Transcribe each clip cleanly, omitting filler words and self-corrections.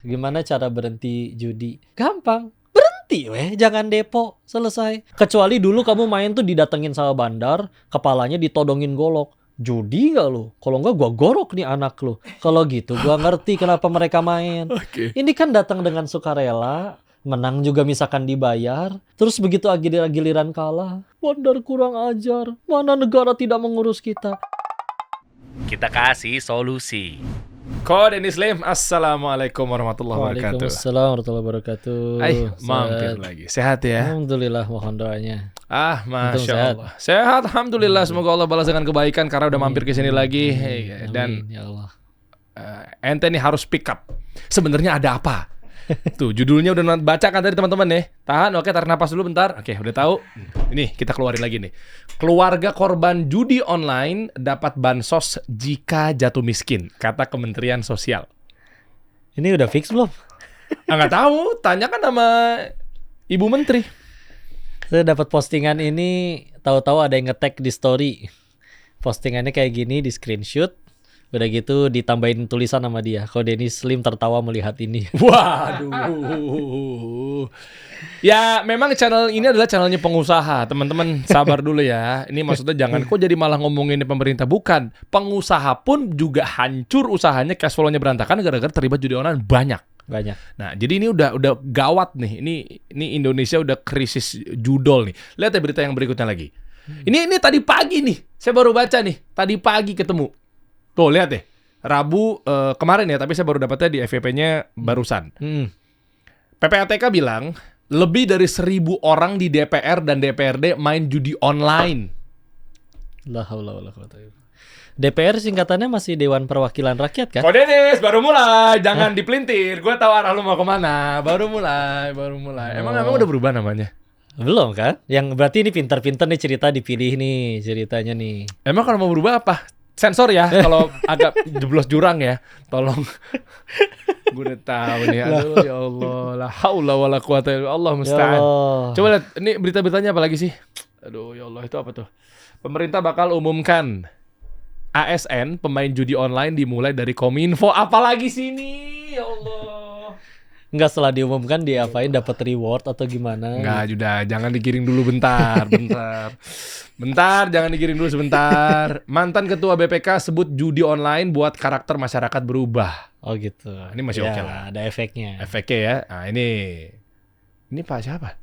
Gimana cara berhenti judi? Gampang. Berhenti jangan depo, selesai. Kecuali dulu kamu main tuh didatengin sama bandar, kepalanya ditodongin golok. Judi gak lu? Kalau enggak gua gorok nih anak lu. Kalau gitu gua ngerti kenapa mereka main. Oke. Ini kan datang dengan sukarela, menang juga misalkan dibayar. Terus begitu giliran kalah, bandar kurang ajar. Mana negara tidak mengurus kita. Kita kasih solusi. Kode Muslim, Assalamualaikum warahmatullahi wabarakatuh. Waalaikumsalam warahmatullahi wabarakatuh. Mampir lagi. Sehat ya? Alhamdulillah, mohon doanya. Masya sehat. Allah. Sehat, alhamdulillah. Semoga Allah balas dengan kebaikan karena udah mampir ke sini lagi. Dan Amin, ya Allah. ente nih harus pick up. Sebenarnya ada apa? Tuh judulnya udah baca kan tadi teman-teman nih. Tahan, oke, tarik napas dulu bentar. Oke, udah tahu. Ini kita keluarin lagi nih. Keluarga korban judi online dapat bansos jika jatuh miskin, kata Kementerian Sosial. Ini udah fix belum? Nggak tahu, tanyakan sama Ibu Menteri. Saya dapat postingan ini, tahu-tahu ada yang nge-tag di story. Postingannya kayak gini, di screenshot. Udah gitu ditambahin tulisan sama dia. Kode Muslim tertawa melihat ini. Waduh. Ya memang channel ini adalah channelnya pengusaha. Teman-teman sabar dulu ya. Ini maksudnya jangan kok jadi malah ngomongin pemerintah. Bukan. Pengusaha pun juga hancur usahanya. Cash flow-nya berantakan gara-gara terlibat judi online banyak. Nah, jadi ini udah gawat nih. Ini Indonesia udah krisis judol nih. Lihat ya berita yang berikutnya lagi. Ini tadi pagi nih. Saya baru baca nih. Tadi pagi ketemu. Tuh lihat deh. Rabu kemarin ya, tapi saya baru dapatnya di FYP-nya barusan. PPATK bilang lebih dari 1.000 orang di DPR dan DPRD main judi online. La haula wala quwata illa billah. DPR singkatannya masih Dewan Perwakilan Rakyat kan? Kok Dennis, baru mulai, jangan dipelintir. Gue tahu arah lu mau kemana. Baru mulai. Emang udah berubah namanya? Belum kan? Yang berarti ini pintar-pintar nih cerita dipilih nih ceritanya nih. Emang kalau mau berubah apa? Sensor ya, kalau agak jeblos jurang ya. Tolong. Gue udah tahu nih. Aduh ya Allah, la haula wala quwata illa Allah musta'an. Coba lihat, ini berita-beritanya apa lagi sih? Aduh ya Allah, itu apa tuh? Pemerintah bakal umumkan ASN pemain judi online dimulai dari Kominfo. Apalagi sini, ya Allah. Enggak, setelah diumumkan diapain, dapat reward atau gimana? Enggak, udah jangan digiring dulu bentar. Bentar, jangan digiring dulu sebentar. Mantan ketua BPK sebut judi online buat karakter masyarakat berubah. Oh gitu. Ini masih oke lah. Ada efeknya. Efeknya ya. Nah, ini Pak siapa?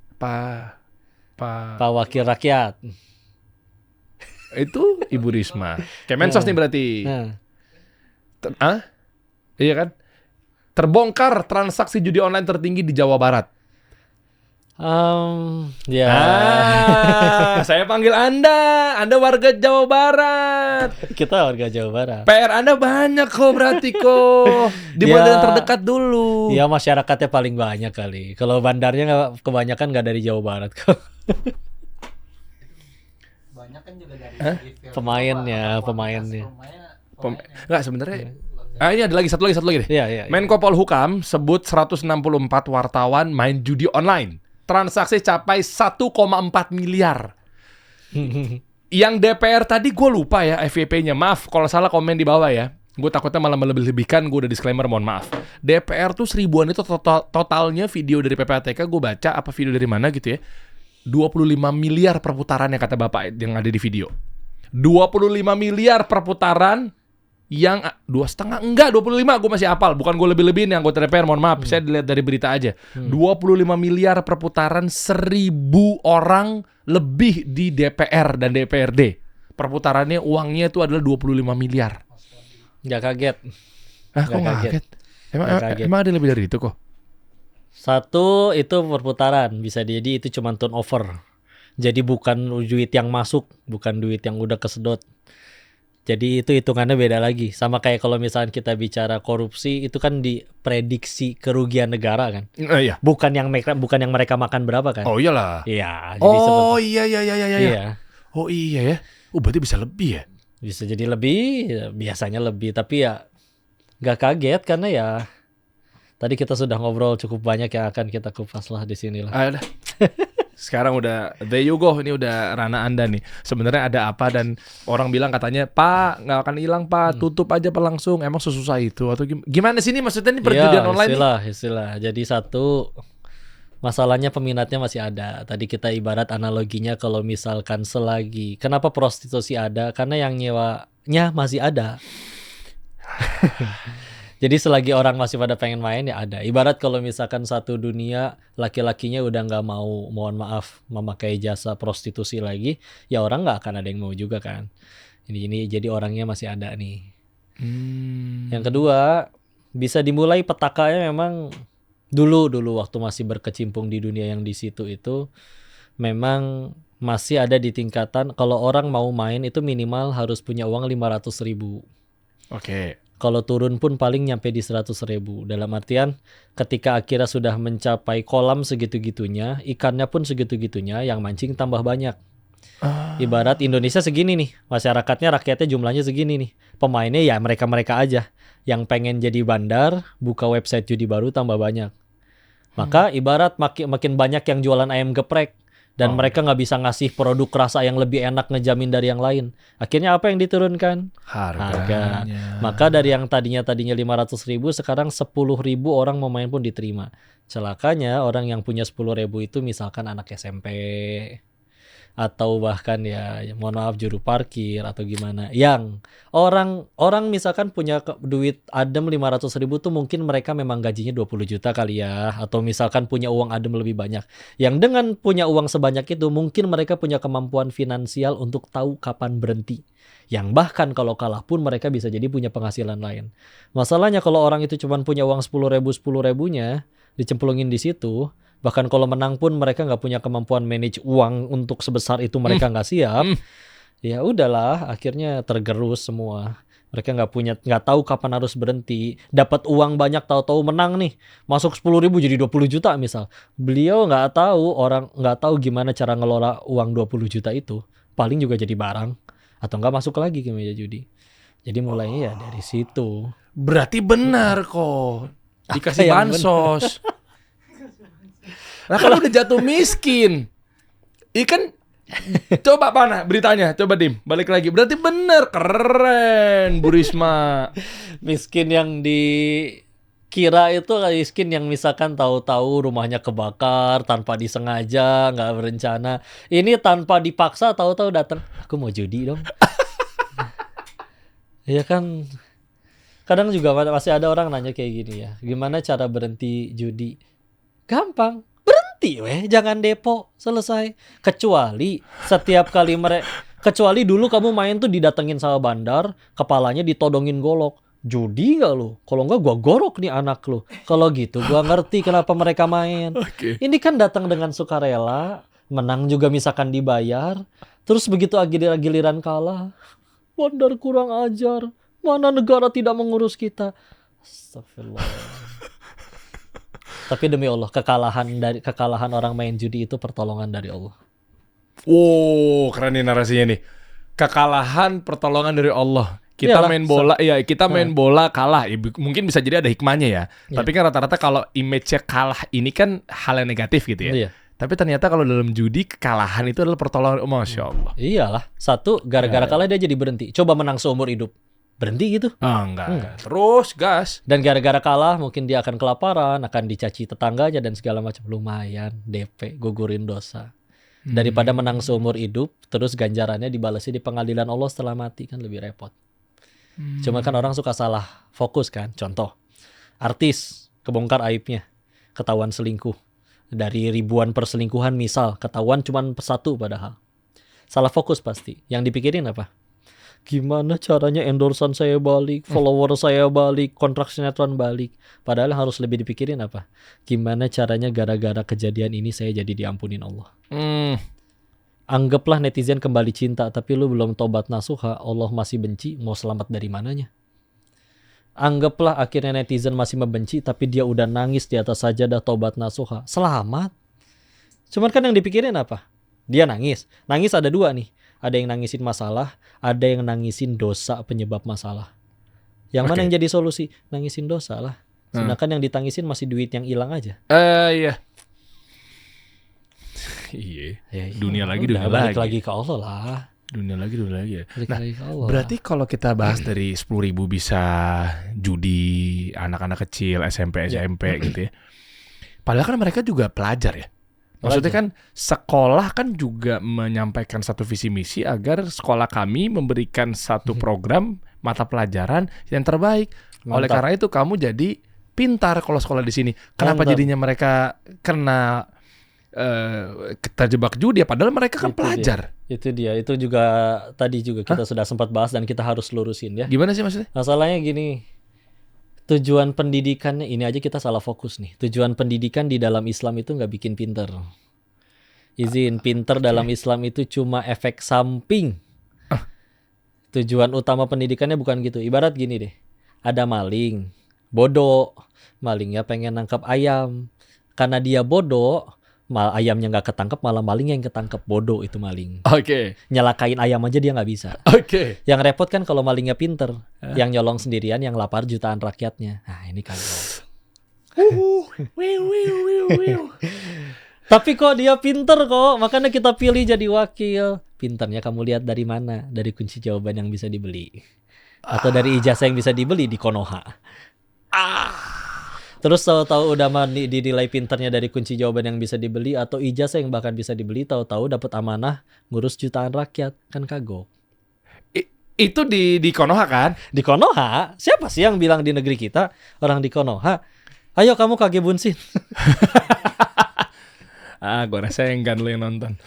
Pak Wakil Rakyat. Itu Ibu Risma. Kemensos nih berarti. Iya kan? Terbongkar transaksi judi online tertinggi di Jawa Barat. Saya panggil Anda warga Jawa Barat. Kita warga Jawa Barat. PR Anda banyak kok berarti kok. Di bandar terdekat dulu. Ya masyarakatnya paling banyak kali. Kalau bandarnya kebanyakan nggak dari Jawa Barat kok. Banyak kan juga dari pemainnya. Enggak sebenarnya. Ini ada lagi satu lagi deh. Iya. Menko Polhukam sebut 164 wartawan main judi online. Transaksi capai 1,4 miliar. Yang DPR tadi gue lupa ya FYP-nya. Maaf kalau salah komen di bawah ya. Gue takutnya malah melebih-lebihkan. Gue udah disclaimer, mohon maaf. DPR tuh 1.000-an itu totalnya video dari PPATK. Gue baca apa video dari mana gitu ya. 25 miliar perputarannya kata bapak yang ada di video. 25 miliar perputaran. Yang 2,5 enggak 25 gue masih hafal, bukan gue lebih-lebihin yang anggota DPR, mohon maaf, saya dilihat dari berita aja. 25 miliar perputaran, 1.000 orang lebih di DPR dan DPRD. Perputarannya uangnya itu adalah 25 miliar. Nggak kaget. Kok nggak kaget? Emang ada lebih dari itu kok? Satu itu perputaran, bisa jadi itu cuma turnover. Jadi bukan duit yang masuk, bukan duit yang udah kesedot. Jadi itu hitungannya beda lagi. Sama kayak kalau misalnya kita bicara korupsi, itu kan diprediksi kerugian negara kan. Iya. Bukan yang mereka makan berapa kan. Oh iyalah. Iya. Jadi iya. Iya. Oh iya ya. Berarti bisa lebih ya? Bisa jadi lebih, biasanya lebih. Tapi ya nggak kaget karena ya tadi kita sudah ngobrol cukup banyak yang akan kita kupas lah di sini lah. Sekarang udah there you go, ini udah ranah Anda nih. Sebenarnya ada apa dan orang bilang katanya, "Pak, nggak akan hilang, Pak. Tutup aja Pak langsung." Emang sesusah itu atau gimana sih ini maksudnya ini perjudian online nih? Istilah. Jadi satu, masalahnya peminatnya masih ada. Tadi kita ibarat analoginya kalau misalkan selagi, kenapa prostitusi ada? Karena yang nyewanya masih ada. Jadi selagi orang masih pada pengen main ya ada. Ibarat kalau misalkan satu dunia laki-lakinya udah nggak mau, mohon maaf, memakai jasa prostitusi lagi, ya orang nggak akan ada yang mau juga kan. Ini jadi orangnya masih ada nih. Yang kedua, bisa dimulai petakanya memang dulu waktu masih berkecimpung di dunia yang di situ itu memang masih ada di tingkatan kalau orang mau main itu minimal harus punya uang 500.000. Oke. Kalau turun pun paling nyampe di 100.000. Dalam artian ketika akhirnya sudah mencapai kolam segitu-gitunya, ikannya pun segitu-gitunya, yang mancing tambah banyak. Ibarat Indonesia segini nih, rakyatnya jumlahnya segini nih. Pemainnya ya mereka-mereka aja. Yang pengen jadi bandar, buka website judi baru tambah banyak. Maka ibarat makin banyak yang jualan ayam geprek. Dan mereka nggak bisa ngasih produk rasa yang lebih enak ngejamin dari yang lain. Akhirnya apa yang diturunkan? Harga. Maka dari yang tadinya 500.000 sekarang 10.000 orang mau main pun diterima. Celakanya orang yang punya 10.000 itu misalkan anak SMP atau bahkan ya mohon maaf juru parkir atau gimana. Yang orang misalkan punya duit adem 500.000 tuh mungkin mereka memang gajinya 20 juta kali ya, atau misalkan punya uang adem lebih banyak. Yang dengan punya uang sebanyak itu mungkin mereka punya kemampuan finansial untuk tahu kapan berhenti. Yang bahkan kalau kalah pun mereka bisa jadi punya penghasilan lain. Masalahnya kalau orang itu cuma punya uang 10.000-10.000-nya dicemplungin di situ. Bahkan kalau menang pun mereka nggak punya kemampuan manage uang untuk sebesar itu, mereka nggak siap. Ya udahlah, akhirnya tergerus semua. Mereka nggak tahu kapan harus berhenti. Dapat uang banyak, tahu-tahu menang nih, masuk 10.000 jadi 20 juta misal. Beliau nggak tahu gimana cara ngelola uang 20 juta itu. Paling juga jadi barang atau nggak masuk lagi ke meja judi. Jadi mulainya ya dari situ. Berarti benar kok. Dikasih bansos. Nah kalau udah jatuh miskin, ikan coba mana beritanya, coba Dim, balik lagi. Berarti bener, keren Bu Risma. Miskin yang dikira itu miskin yang misalkan tahu-tahu rumahnya kebakar tanpa disengaja, nggak berencana. Ini tanpa dipaksa, tahu-tahu datang, aku mau judi dong. Iya kan. Kadang juga masih ada orang nanya kayak gini ya, gimana cara berhenti judi? Gampang. Jangan depo, selesai. Kecuali setiap kali kecuali dulu kamu main tuh didatengin sama bandar, kepalanya ditodongin golok. Judi nggak lo? Kalau nggak gua gorok nih anak lo. Kalau gitu gua ngerti kenapa mereka main. Ini kan datang dengan sukarela, menang juga misalkan dibayar, terus begitu giliran kalah, bandar kurang ajar, mana negara tidak mengurus kita. Astagfirullah. Tapi demi Allah, kekalahan orang main judi itu pertolongan dari Allah. Wow, keren nih narasinya nih. Kekalahan pertolongan dari Allah. Kita main bola, kita main bola kalah. Mungkin bisa jadi ada hikmahnya ya. Tapi kan rata-rata kalau image-nya kalah ini kan hal yang negatif gitu ya. Iya. Tapi ternyata kalau dalam judi kekalahan itu adalah pertolongan. Masya Allah. Iyalah, satu gara-gara kalah dia jadi berhenti. Coba menang seumur hidup, berhenti gitu? Enggak. Terus gas. Dan gara-gara kalah mungkin dia akan kelaparan, akan dicaci tetangganya dan segala macam. Lumayan DP, gugurin dosa. Daripada menang seumur hidup, terus ganjarannya dibalasi di pengadilan Allah setelah mati, kan lebih repot. Cuma kan orang suka salah fokus kan. Contoh, artis kebongkar aibnya, ketahuan selingkuh. Dari ribuan perselingkuhan misal, ketahuan cuma satu padahal. Salah fokus pasti. Yang dipikirin apa? Gimana caranya endorsean saya balik, follower saya balik, kontrak sinetron balik. Padahal harus lebih dipikirin apa? Gimana caranya gara-gara kejadian ini saya jadi diampunin Allah. Anggaplah netizen kembali cinta, tapi lu belum tobat nasuha, Allah masih benci, mau selamat dari mananya? Anggaplah akhirnya netizen masih membenci, tapi dia udah nangis di atas sajadah tobat nasuha, selamat. Cuman kan yang dipikirin apa? Dia nangis. Nangis ada dua nih. Ada yang nangisin masalah, ada yang nangisin dosa penyebab masalah. Yang mana yang jadi solusi? Nangisin dosa lah. Sedangkan yang ditangisin masih duit yang hilang aja. Iya. Iya. Ya, Dunia lagi, udah, dunia balik lagi. lagi ke Allah lah. Dunia lagi ya. Balik Nah, lagi ke Allah. berarti kalau kita bahas dari 10.000 bisa judi anak-anak kecil SMP gitu ya. Padahal kan mereka juga pelajar ya. Maksudnya kan sekolah kan juga menyampaikan satu visi misi agar sekolah kami memberikan satu program mata pelajaran yang terbaik. Oleh Mantap. karena itu kamu jadi pintar kalau sekolah di sini. Kenapa Mantap. jadinya mereka kena terjebak judi ya? Padahal mereka kan Itu pelajar. Itu dia. Itu juga tadi juga kita sudah sempat bahas dan kita harus lurusin ya. Gimana sih maksudnya? Masalahnya gini. Tujuan pendidikannya ini aja kita salah fokus nih. Tujuan pendidikan di dalam Islam itu nggak bikin pinter. Pinter dalam Islam itu cuma efek samping. Tujuan utama pendidikannya bukan gitu. Ibarat gini deh. Ada maling, bodoh. Malingnya pengen nangkap ayam. Karena dia bodoh, ayamnya nggak ketangkep, malah malingnya yang ketangkep. Bodoh itu maling. Oke. Nyelakain ayam aja dia nggak bisa. Oke. Yang repot kan kalau malingnya pinter, yang nyolong sendirian, yang lapar jutaan rakyatnya. Nah ini kagok. Tapi kok dia pinter kok, makanya kita pilih jadi wakil. Pinternya kamu lihat dari mana? Dari kunci jawaban yang bisa dibeli, atau dari ijazah yang bisa dibeli di Konoha. Terus tahu-tahu udah dinilai pinternya dari kunci jawaban yang bisa dibeli atau ijazah yang bahkan bisa dibeli, tahu-tahu dapat amanah ngurus jutaan rakyat, kan kagok. Itu di Konoha kan? Di Konoha, siapa sih yang bilang di negeri kita orang di Konoha? Ayo kamu kage bunsin. Gua rasa yang kan lu yang nonton.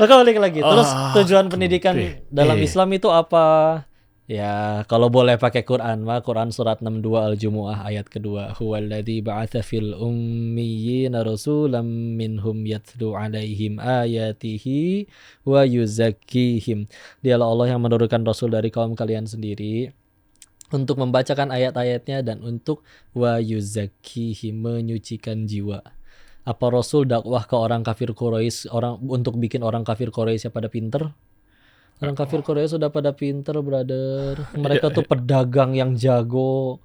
Maka balik lagi. Terus tujuan pendidikan oke. dalam Islam itu apa? Ya, kalau boleh pakai Quran, mah Quran surat 62 Al-Jumu'ah ayat kedua. Huwallazi ba'atsa fil ummiyina rasulam minhum yatlu 'alaihim ayatihi wa yuzakkihim. Dialah Allah yang menurunkan rasul dari kaum kalian sendiri untuk membacakan ayat-ayatnya dan untuk wa yuzakkihim, menyucikan jiwa. Apa Rasul dakwah ke orang kafir Quraisy untuk bikin orang kafir Quraisy pada pinter? Orang kafir Quraisy sudah pada pinter, brother. Mereka tuh pedagang yang jago.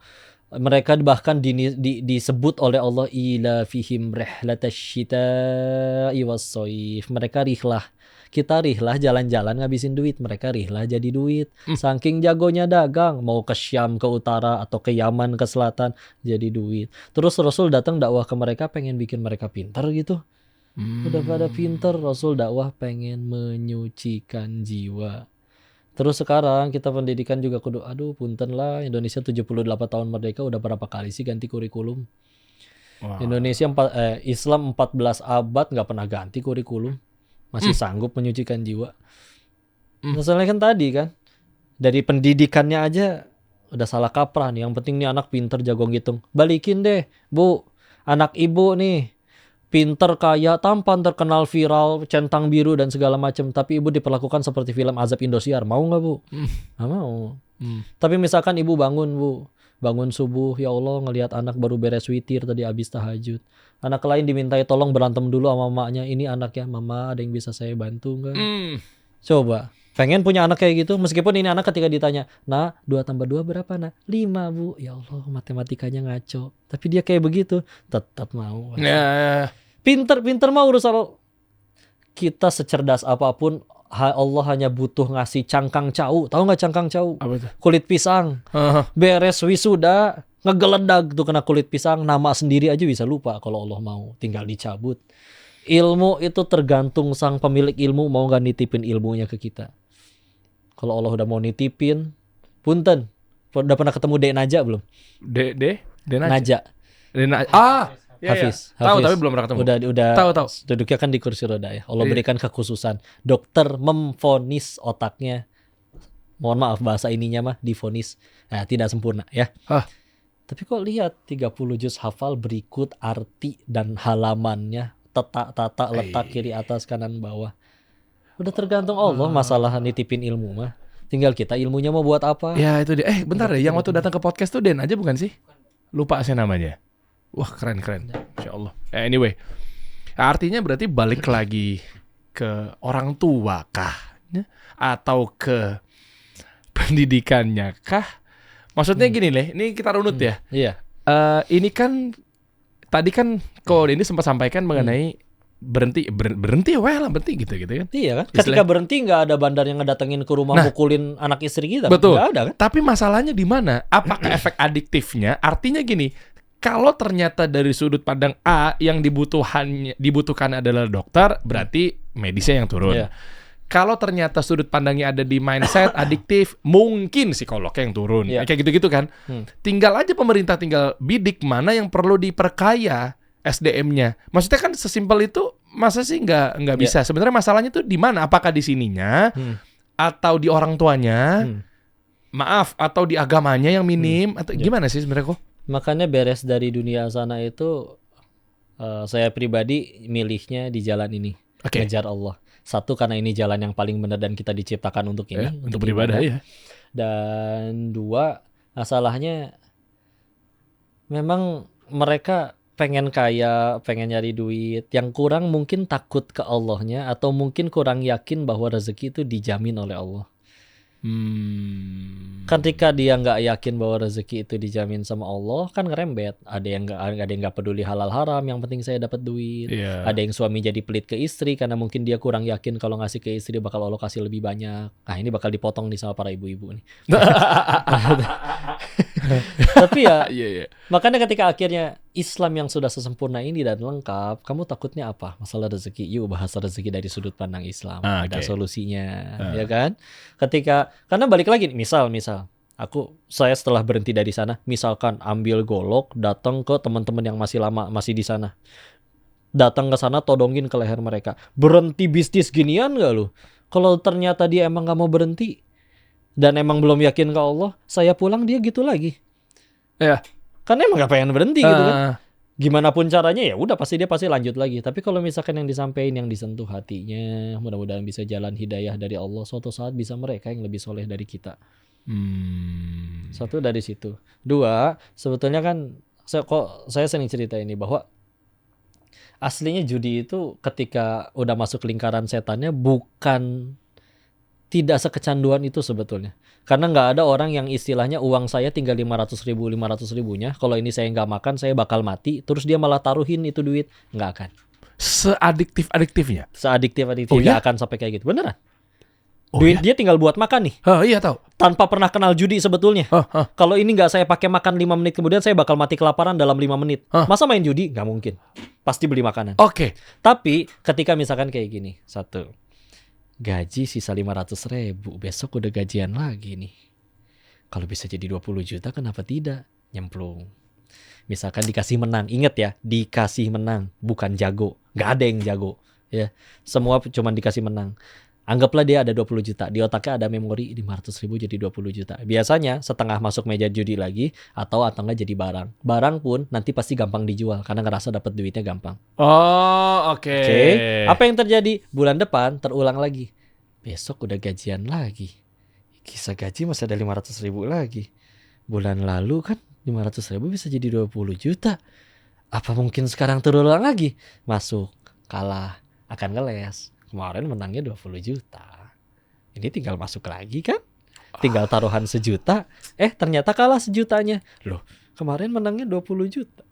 Mereka bahkan disebut oleh Allah ila fihim rihlatasyita'i was-shaif. Mereka rihlah. Kita rihlah jalan-jalan ngabisin duit, mereka rihlah jadi duit. Saking jagonya dagang, mau ke Syam, ke utara atau ke Yaman, ke selatan, jadi duit. Terus Rasul datang dakwah ke mereka pengen bikin mereka pintar gitu. Udah pada pintar, Rasul dakwah pengen menyucikan jiwa. Terus sekarang kita pendidikan juga kudu, aduh punten lah, Indonesia 78 tahun merdeka udah berapa kali sih ganti kurikulum? Wow. Indonesia Islam 14 abad nggak pernah ganti kurikulum. Masih sanggup menyucikan jiwa. Masalahnya kan tadi kan, dari pendidikannya aja udah salah kaprah nih. Yang penting nih anak pinter jago ngitung. Balikin deh, Bu. Anak ibu nih pinter, kaya, tampan, terkenal, viral, centang biru dan segala macam. Tapi ibu diperlakukan seperti film Azab Indosiar. Mau nggak, Bu? Nggak mau. Tapi misalkan ibu bangun, Bu. Bangun subuh, ya Allah ngelihat anak baru beres witir tadi habis tahajud. Anak lain dimintai tolong berantem dulu sama mamanya. Ini anaknya, mama ada yang bisa saya bantu nggak? Coba, pengen punya anak kayak gitu. Meskipun ini anak ketika ditanya, nah 2 tambah 2 berapa nak? 5 Bu. Ya Allah matematikanya ngaco. Tapi dia kayak begitu, tetap mau. Nah, Pinter mau urusan. Kita secerdas apapun, Allah hanya butuh ngasih cangkang cau. Tahu nggak cangkang cau? apa tuh? Kulit pisang. Beres wisuda, ngegeledag tuh kena kulit pisang, nama sendiri aja bisa lupa kalau Allah mau, tinggal dicabut. Ilmu itu tergantung sang pemilik ilmu mau nggak nitipin ilmunya ke kita. Kalau Allah udah mau nitipin, punten. Udah pernah ketemu Dek Naja belum? Naja. Hafiz. Tahu Hafiz. tapi belum pernah ketemu. Udah Tahu. duduknya kan di kursi roda ya. Allah Iya. berikan kekhususan. Dokter memvonis otaknya. Mohon maaf bahasa ininya mah divonis. Nah, tidak sempurna ya. Tapi kok lihat 30 juz hafal berikut arti dan halamannya, tata letak kiri atas kanan bawah. Udah tergantung Allah masalah nitipin ilmu mah. Tinggal kita ilmunya mau buat apa. Ya itu dia. Bentar deh, yang waktu datang ke podcast tuh Den aja bukan sih? Lupa saya namanya. Wah keren. Insya Allah. Anyway, artinya berarti balik lagi ke orang tua kah? Atau ke pendidikannya kah? Maksudnya gini deh, ini kita runut ya. Iya. Ini kan tadi kan Ko Dendi sempat sampaikan mengenai berhenti weh lah, berhenti gitu kan. Iya kan? Ketika berhenti nggak ada bandar yang ngedatengin ke rumah mukulin anak istri kita. Betul. Nggak ada kan? Tapi masalahnya di mana? Apakah efek adiktifnya? Artinya gini, kalau ternyata dari sudut pandang A yang dibutuhkan adalah dokter, berarti medisnya yang turun. Iya. Kalau ternyata sudut pandangnya ada di mindset adiktif, mungkin psikolognya yang turun. Iya. Kayak gitu-gitu kan. Tinggal aja pemerintah tinggal bidik mana yang perlu diperkaya SDM-nya. Maksudnya kan sesimpel itu, masa sih nggak bisa? Sebenarnya masalahnya tuh di mana? Apakah di sininya atau di orang tuanya? Maaf, atau di agamanya yang minim atau gimana sih sebenarnya kok? Makanya beres dari dunia sana itu saya pribadi milihnya di jalan ini. Oke. Ngejar Allah. Satu, karena ini jalan yang paling benar dan kita diciptakan untuk ini, untuk beribadah ya. Dan dua, masalahnya memang mereka pengen kaya, pengen nyari duit. Yang kurang mungkin takut ke Allahnya, atau mungkin kurang yakin bahwa rezeki itu dijamin oleh Allah. Ketika dia nggak yakin bahwa rezeki itu dijamin sama Allah, kan ngerembet. Ada yang nggak peduli halal haram, yang penting saya dapat duit. Iya. Ada yang suami jadi pelit ke istri karena mungkin dia kurang yakin kalau ngasih ke istri bakal Allah kasih lebih banyak. Nah, ini bakal dipotong nih sama para ibu-ibu nih. Tapi ya, Iya. makanya ketika akhirnya Islam yang sudah sesempurna ini dan lengkap, kamu takutnya apa? Masalah rezeki. Yuk bahas rezeki dari sudut pandang Islam. Ada Oke. solusinya, ya kan? Karena balik lagi, misal saya setelah berhenti dari sana, misalkan ambil golok, datang ke teman-teman yang masih di sana. Datang ke sana, todongin ke leher mereka. Berhenti bisnis ginian nggak lu? Kalau ternyata dia emang nggak mau berhenti dan emang belum yakin ke Allah, saya pulang dia gitu lagi. Iya. Kan emang gak pengen berhenti gitu kan. Gimana pun caranya ya udah pasti lanjut lagi. Tapi kalau misalkan yang disampaikan, yang disentuh hatinya, mudah-mudahan bisa jalan hidayah dari Allah, suatu saat bisa mereka yang lebih soleh dari kita. Satu dari situ. Dua, sebetulnya kan saya sering cerita ini bahwa aslinya judi itu ketika udah masuk lingkaran setannya bukan tidak sekecanduan itu sebetulnya. Karena nggak ada orang yang istilahnya uang saya tinggal 500 ribunya. Kalau ini saya nggak makan, saya bakal mati. Terus dia malah taruhin itu duit. Nggak akan. Seadiktif-adiktifnya? Seadiktif-adiktif. Oh, Nggak ya? akan sampai kayak gitu. Beneran. Oh, Duit ya? dia tinggal buat makan nih. Iya tahu. Tanpa pernah kenal judi sebetulnya. Kalau ini nggak saya pakai makan 5 menit kemudian saya bakal mati kelaparan dalam 5 menit. Masa main judi? Nggak mungkin. Pasti beli makanan. Oke. Tapi ketika misalkan kayak gini. Satu. Gaji sisa 500 ribu. Besok udah gajian lagi nih. Kalau bisa jadi 20 juta kenapa tidak? Nyemplung. Misalkan dikasih menang. Ingat ya. Dikasih menang. Bukan jago. Gak ada yang jago. Ya, semua cuma dikasih menang. Anggaplah dia ada 20 juta. Di otaknya ada memori 500 ribu jadi 20 juta. Biasanya setengah masuk meja judi lagi. Atau nggak jadi barang. Barang pun nanti pasti gampang dijual. Karena ngerasa dapat duitnya gampang. Oh, oke. Oke. Apa yang terjadi? Bulan depan terulang lagi. Besok udah gajian lagi. Kisah gaji masih ada 500 ribu lagi. Bulan lalu kan 500 ribu bisa jadi 20 juta. Apa mungkin sekarang terulang lagi? Masuk, kalah, akan ngeles. Kemarin menangnya 20 juta. Ini tinggal masuk lagi kan? Tinggal taruhan 1 juta. Ternyata kalah 1 jutanya. Loh, kemarin menangnya 20 juta.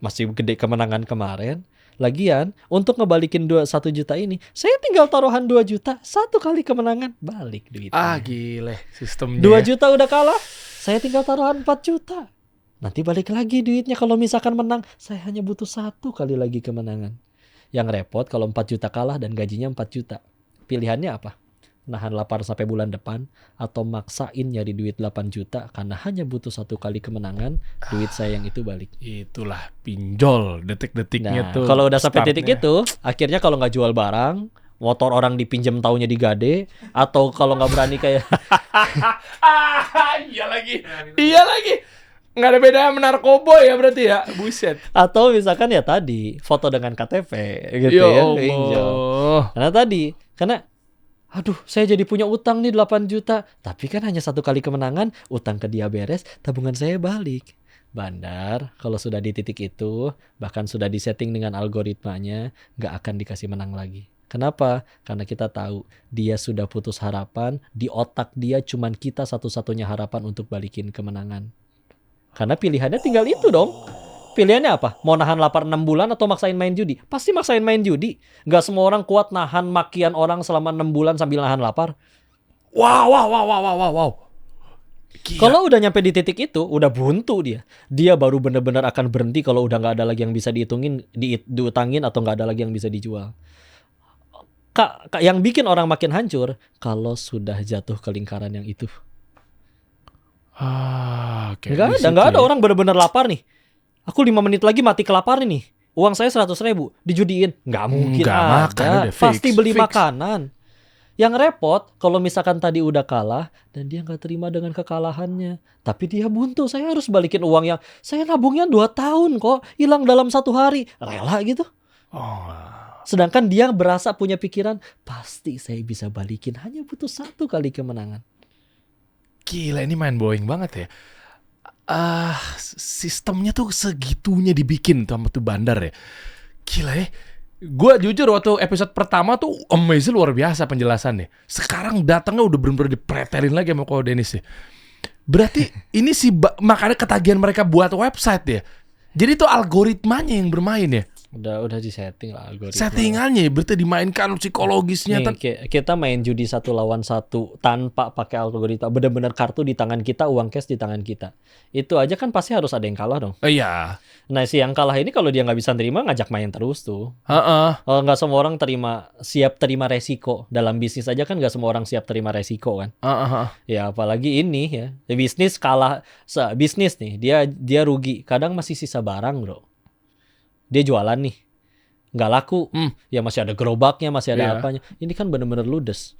Masih gede kemenangan kemarin. Lagian, untuk ngebalikin 1 juta ini, saya tinggal taruhan 2 juta. 1 kali kemenangan, balik duitnya. Gile sistemnya. 2 juta udah kalah, saya tinggal taruhan 4 juta. Nanti balik lagi duitnya kalau misalkan menang. Saya hanya butuh 1 kali lagi kemenangan. Yang repot kalau 4 juta kalah dan gajinya 4 juta. Pilihannya apa? Nahan lapar sampai bulan depan atau maksain nyari duit 8 juta karena hanya butuh 1 kali kemenangan, duit saya yang itu balik. Itulah pinjol detik-detiknya tuh. Kalau udah sampai startnya. titik itu, akhirnya kalau nggak jual barang, motor orang dipinjam taunya digade, atau kalau nggak berani kayak Iya lagi. Nggak ada beda sama narkoba ya berarti ya. Buset. atau misalkan ya tadi foto dengan KTP gitu Ya ya, Allah. pinjol. Karena aduh, saya jadi punya utang nih 8 juta. Tapi kan hanya 1 kali kemenangan, utang ke dia beres, tabungan saya balik. Bandar, kalau sudah di titik itu, bahkan sudah disetting dengan algoritmanya, nggak akan dikasih menang lagi. Kenapa? Karena kita tahu, dia sudah putus harapan, di otak dia cuman kita satu-satunya harapan untuk balikin kemenangan. Karena pilihannya tinggal itu dong. pilihannya apa? Mau nahan lapar 6 bulan atau maksain main judi? Pasti maksain main judi. Nggak semua orang kuat nahan makian orang selama 6 bulan sambil nahan lapar. Wow. Gila. Kalau udah nyampe di titik itu, udah buntu dia. Dia baru benar-benar akan berhenti kalau udah nggak ada lagi yang bisa diutangin atau nggak ada lagi yang bisa dijual. Yang bikin orang makin hancur kalau sudah jatuh ke lingkaran yang itu. Nggak ada orang benar-benar lapar nih. Aku 5 menit lagi mati kelaparan nih. Uang saya 100.000 dijudiin. Nggak mungkin ada. Pasti beli makanan. Yang repot kalau misalkan tadi udah kalah dan dia nggak terima dengan kekalahannya. Tapi dia buntu. Saya harus balikin uang yang saya nabungnya 2 tahun kok. Hilang dalam 1 hari. Rela gitu. Sedangkan dia berasa punya pikiran, pasti saya bisa balikin. Hanya butuh 1 kali kemenangan. Gila, ini mind blowing banget ya. Sistemnya tuh segitunya dibikin tuh sama tuh bandar ya. Gila ya. Gue jujur waktu episode pertama tuh amazing, luar biasa penjelasannya. Sekarang datangnya udah bener-bener dipretelin lagi sama Ko Dennis ya. Berarti ini sih makanya ketagihan mereka buat website ya. Jadi tuh algoritmanya yang bermain ya. Udah di-setting lah algoritma. Settingannya berarti dimainkan psikologisnya. Nih, kita main judi 1 lawan 1 tanpa pakai algoritma. Bener-bener kartu di tangan kita, uang cash di tangan kita. Itu aja kan pasti harus ada yang kalah dong. Iya. Nah si yang kalah ini kalau dia nggak bisa terima, ngajak main terus tuh. Nggak semua orang siap terima resiko. Dalam bisnis aja kan nggak semua orang siap terima resiko kan. Ya apalagi ini ya. Bisnis kalah, bisnis nih dia rugi. Kadang masih sisa barang bro. Dia jualan nih, nggak laku, ya masih ada gerobaknya, masih ada apanya. Ini kan bener-bener ludes.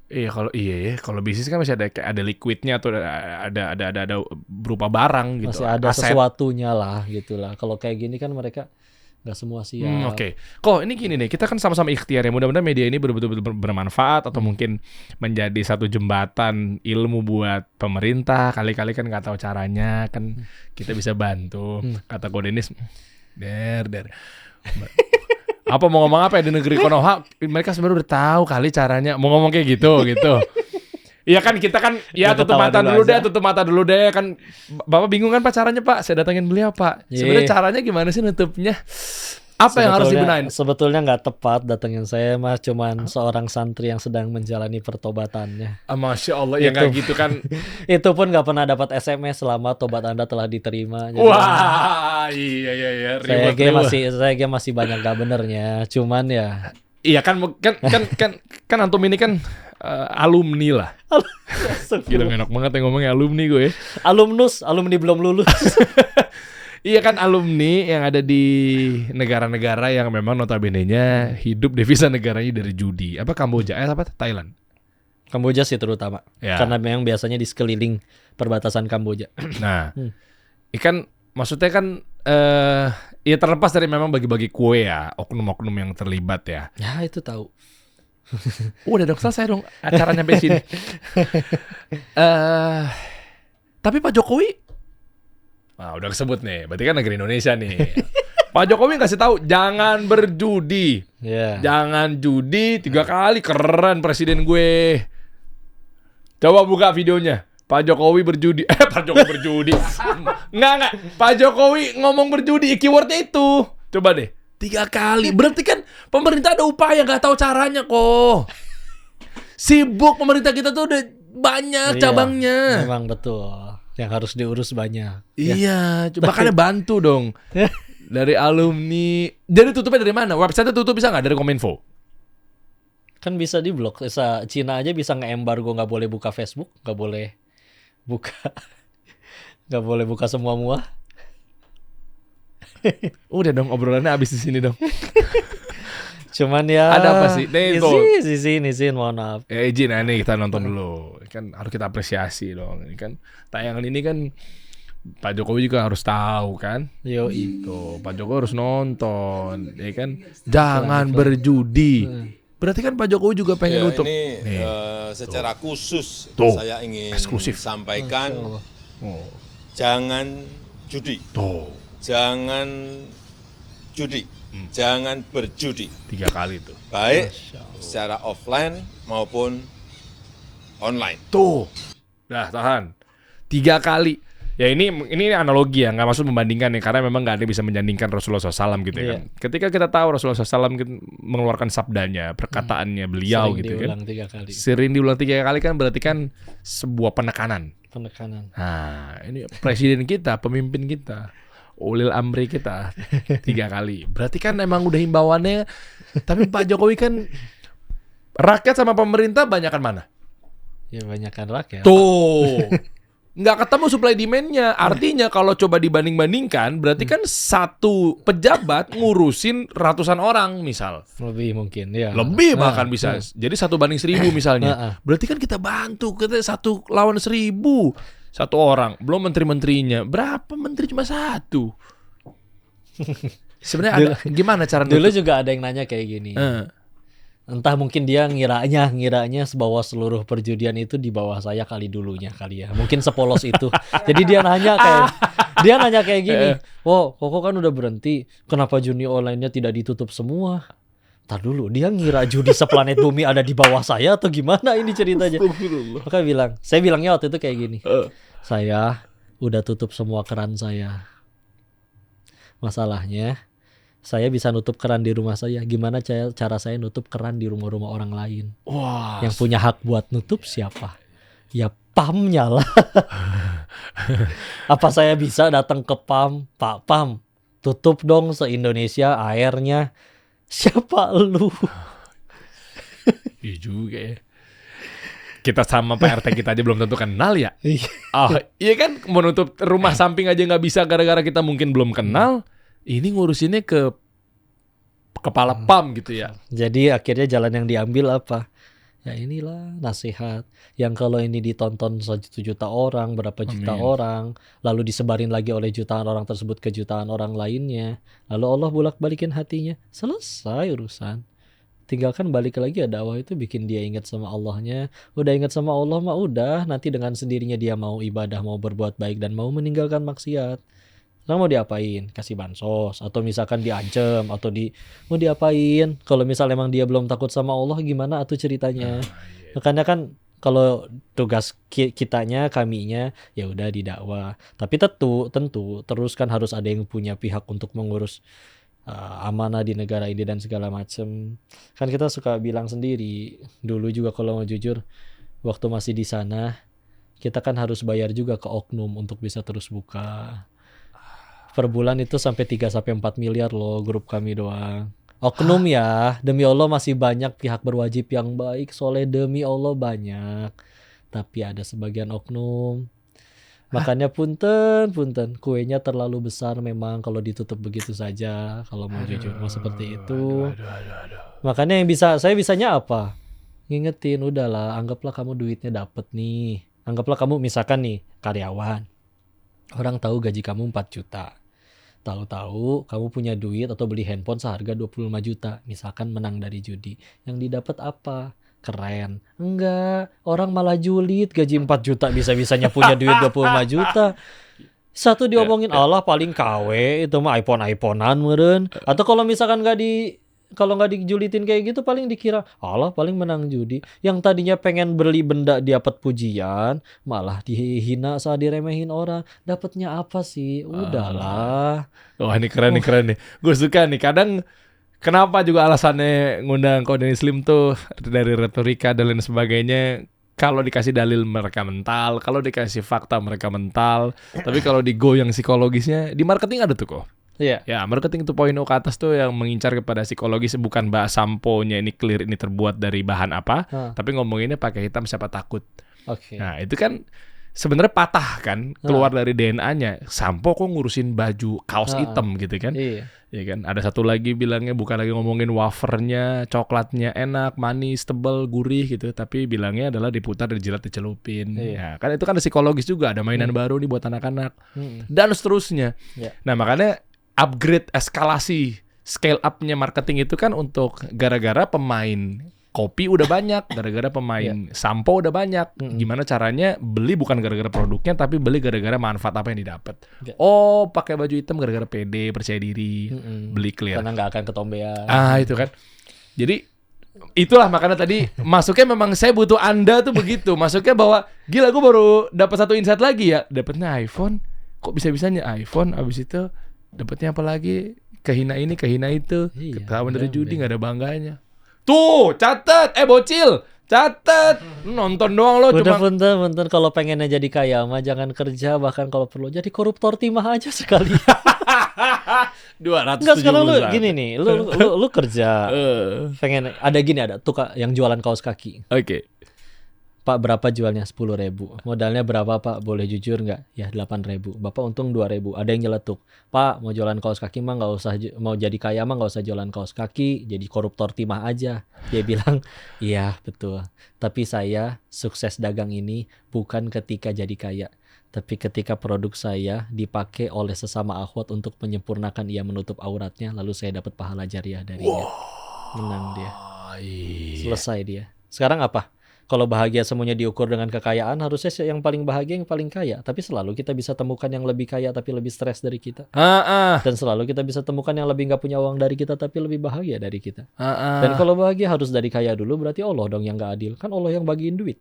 Iya kalau bisnis kan masih ada liquidnya atau ada berupa barang gitu. Masih ada aset. Sesuatunya lah gitulah. Kalau kayak gini kan mereka nggak semua siap. Oke. Kok ini gini nih, kita kan sama-sama ikhtiar ya. Mudah-mudahan media ini betul-betul bermanfaat atau mungkin menjadi satu jembatan ilmu buat pemerintah. Kali-kali kan nggak tahu caranya, kan kita bisa bantu. Kata Ko Dennis. Der. Apa mau ngomong apa ya di negeri Konoha? Mereka sebenarnya udah tahu kali caranya. Mau ngomong kayak gitu. Iya kan kita kan ya tutup mata dulu deh kan. Bapak bingung kan Pak caranya Pak? Saya datangin beliau Pak. Sebenarnya caranya gimana sih nutupnya? Apa yang harus dibenahin? Sebetulnya nggak tepat datengin saya mah cuman seorang santri yang sedang menjalani pertobatannya. Masya Allah ya nggak gitu kan. Itu pun nggak pernah dapat SMS selama tobat Anda telah diterima. Jadi wah iya. Saya masih banyak gak benernya. Cuman ya. Iya kan antum ini kan alumni lah. Gila enak banget yang ngomongnya alumni gue. Alumni belum lulus. Iya kan alumni yang ada di negara-negara yang memang notabene-nya hidup devisa negaranya dari judi. Apa Kamboja? Thailand? Kamboja sih terutama. Ya. Karena memang biasanya di sekeliling perbatasan Kamboja. Nah, ikan maksudnya kan ya terlepas dari memang bagi-bagi kue ya, oknum-oknum yang terlibat ya. Ya itu tahu. Udah dong selesai dong acaranya sampai sini. Tapi Pak Jokowi udah kesebut nih, berarti kan negeri Indonesia nih. Pak Jokowi kasih tahu jangan berjudi. Jangan judi 3 kali, keren presiden gue. Coba buka videonya. Pak Jokowi berjudi. Pak Jokowi berjudi. Enggak. Pak Jokowi ngomong berjudi, keywordnya itu. Coba deh. 3 kali. Berarti kan pemerintah ada upaya, nggak tahu caranya kok. Sibuk pemerintah kita tuh udah banyak cabangnya. Memang betul. Yang harus diurus banyak. Iya, makanya bantu dong. Dari alumni. Jadi tutupnya dari mana? Website tutup bisa nggak dari Kominfo? Kan bisa diblok. Cina aja bisa nge-embargo, nggak boleh buka Facebook, nggak boleh buka semua. Udah dong, obrolannya habis di sini dong. Cuman ya ada apa sih? Izin, mohon maaf. Ya izin, nih kita nonton dulu. Kan harus kita apresiasi dong. Ini kan tayangan ini kan Pak Jokowi juga harus tahu kan. Yo itu Pak Jokowi harus nonton, ya kan. Jangan berjudi. Berarti kan Pak Jokowi juga pengen nutup. Ini secara khusus saya ingin sampaikan, jangan judi. Jangan judi. Jangan berjudi. 3 kali tuh. Baik secara offline maupun online. Tuh. Dah tahan. 3 kali. Ya ini analogi ya, nggak maksud membandingkan ya, karena memang nggak ada yang bisa menyandingkan Rasulullah SAW gitu Iya. kan. Ketika kita tahu Rasulullah SAW mengeluarkan sabdanya, perkataannya beliau Sering gitu diulang kan. 3 kali. Sering diulang 3 kali kan berarti kan sebuah penekanan. Penekanan. Nah, ini presiden kita, pemimpin kita, ulil amri kita 3 kali. Berarti kan emang udah himbauannya. Tapi Pak Jokowi kan rakyat sama pemerintah banyakan mana? Ya banyakkan rakyat. Tuh. Nggak ketemu supply demand-nya. Artinya kalau coba dibanding-bandingkan, berarti kan satu pejabat ngurusin ratusan orang misal. Lebih mungkin ya. Lebih bahkan bisa. Jadi 1:1000 misalnya. Berarti kan kita bantu. Kita 1 lawan 1000. 1 orang. Belum menteri-menterinya. Berapa menteri cuma 1? Sebenarnya gimana cara Dulu juga ada yang nanya kayak gini. Entah mungkin dia ngiranya bahwa seluruh perjudian itu di bawah saya kali ya. Mungkin sepolos itu. Jadi dia nanya kayak gini. Wow, Koko kan udah berhenti. Kenapa judi online-nya tidak ditutup semua? Tar dulu, dia ngira judi seplanet bumi ada di bawah saya atau gimana ini ceritanya? Maka saya bilangnya waktu itu kayak gini. Saya udah tutup semua keran saya. Masalahnya saya bisa nutup keran di rumah saya. Gimana cara saya nutup keran di rumah-rumah orang lain? Wah. Yang punya hak buat nutup siapa? Ya PAM-nya lah. Apa saya bisa datang ke PAM? Pak PAM, tutup dong se-Indonesia airnya. Siapa lu? Iya juga ya. Kita sama Pak RT kita aja belum tentu kenal ya. Iya kan, menutup rumah samping aja nggak bisa gara-gara kita mungkin belum kenal. Ini ngurusinnya ke kepala PAM gitu ya. Jadi akhirnya jalan yang diambil apa? Ya inilah nasihat. Yang kalau ini ditonton 1 juta orang, berapa juta orang, lalu disebarin lagi oleh jutaan orang tersebut ke jutaan orang lainnya. Lalu Allah bolak-balikin hatinya. Selesai urusan. Tinggalkan balik lagi ya dakwah itu bikin dia ingat sama Allahnya. Udah ingat sama Allah mah udah. Nanti dengan sendirinya dia mau ibadah, mau berbuat baik, dan mau meninggalkan maksiat. Sekarang mau diapain? Kasih bansos atau misalkan diancam atau mau diapain? Kalau misal emang dia belum takut sama Allah gimana atuh ceritanya? Makanya kan kalau tugas kaminya ya udah didakwah. Tapi tentu terus kan harus ada yang punya pihak untuk mengurus amanah di negara ini dan segala macam. Kan kita suka bilang sendiri dulu juga kalau mau jujur waktu masih di sana kita kan harus bayar juga ke oknum untuk bisa terus buka. Per bulan itu sampai 3-4 miliar loh grup kami doang. Oknum ya, demi Allah masih banyak pihak berwajib yang baik, soleh demi Allah banyak. Tapi ada sebagian oknum. Makanya punten, kuenya terlalu besar memang kalau ditutup begitu saja. Kalau mau jujur mau seperti itu. Makanya saya bisanya apa? Ngingetin, udahlah, anggaplah kamu duitnya dapet nih. Anggaplah kamu misalkan nih karyawan. Orang tahu gaji kamu 4 juta. Tahu-tahu kamu punya duit atau beli handphone seharga 25 juta. Misalkan menang dari judi. Yang didapat apa? Keren. Enggak. Orang malah julid. Gaji 4 juta bisa-bisanya punya duit 25 juta. Satu diomongin Allah paling KW. Itu mah iPhone-iPhonean meren. Atau kalau misalkan kalau nggak dijulitin kayak gitu paling dikira Allah paling menang judi. Yang tadinya pengen beli benda dapat pujian malah dihina saat diremehin orang. Dapatnya apa sih? Udahlah. Wah ini keren nih. Gue suka nih. Kadang kenapa juga alasannya ngundang Kodeni Slim tuh dari retorika dan lain sebagainya. Kalau dikasih dalil mereka mental, kalau dikasih fakta mereka mental. Tapi kalau digoyang psikologisnya di marketing ada tuh kok. Iya. Ya, marketing 2.0 ke atas tuh yang mengincar kepada psikologis, bukan bahas sampo-nya ini clear ini terbuat dari bahan apa, tapi ngomonginnya pakai hitam siapa takut. Oke. Nah, itu kan sebenarnya patah kan, keluar dari DNA-nya. Sampo kok ngurusin baju kaos hitam gitu kan. Iya. Ya kan, ada satu lagi bilangnya bukan lagi ngomongin wafernya, coklatnya enak, manis, tebal, gurih gitu, tapi bilangnya adalah diputar, dijilat, dicelupin. Ya, kan itu kan ada psikologis juga, ada mainan baru nih buat anak-anak. Dan seterusnya. Nah, makanya upgrade, eskalasi, scale up-nya marketing itu kan untuk gara-gara pemain kopi udah banyak, gara-gara pemain sampo udah banyak. Gimana caranya beli bukan gara-gara produknya, tapi beli gara-gara manfaat apa yang didapat. Oh, pakai baju hitam gara-gara pede, percaya diri, beli clear. Karena nggak akan ketombean. Itu kan. Jadi Itulah makanya tadi masuknya memang saya butuh Anda tuh begitu. Masuknya bahwa gila gue baru dapat satu insight lagi ya. Dapatnya iPhone. Kok bisa-bisanya iPhone abis itu dapatnya apa lagi? Kehina ini, kehina itu. Iya, Ketahuan dari bener, judi nggak ada bangganya. Tuh, catat. Bocil. Catat. Nonton doang lo Udah cuma punten kalau pengennya jadi kaya mah jangan kerja, bahkan kalau perlu jadi koruptor timah aja sekali. 270. Enggak, sekarang lu gini nih, lu kerja. Pengen ada tukang yang jualan kaos kaki. Oke. Pak, berapa jualnya? 10.000. Modalnya berapa, Pak? Boleh jujur nggak? Ya 8.000. Bapak untung 2.000. Ada yang nyeletuk. Pak, mau jualan kaos kaki mah nggak usah, mau jadi kaya mah nggak usah jualan kaos kaki, jadi koruptor timah aja. Dia bilang, iya betul. Tapi saya sukses dagang ini bukan ketika jadi kaya, tapi ketika produk saya dipakai oleh sesama akhwat untuk menyempurnakan ia menutup auratnya, lalu saya dapat pahala jariah darinya. Menang dia. Selesai dia. Sekarang apa? Kalau bahagia semuanya diukur dengan kekayaan, harusnya yang paling bahagia yang paling kaya. Tapi selalu kita bisa temukan yang lebih kaya tapi lebih stres dari kita. Dan selalu kita bisa temukan yang lebih nggak punya uang dari kita tapi lebih bahagia dari kita. Dan kalau bahagia harus dari kaya dulu, berarti Allah dong yang nggak adil. Kan Allah yang bagiin duit.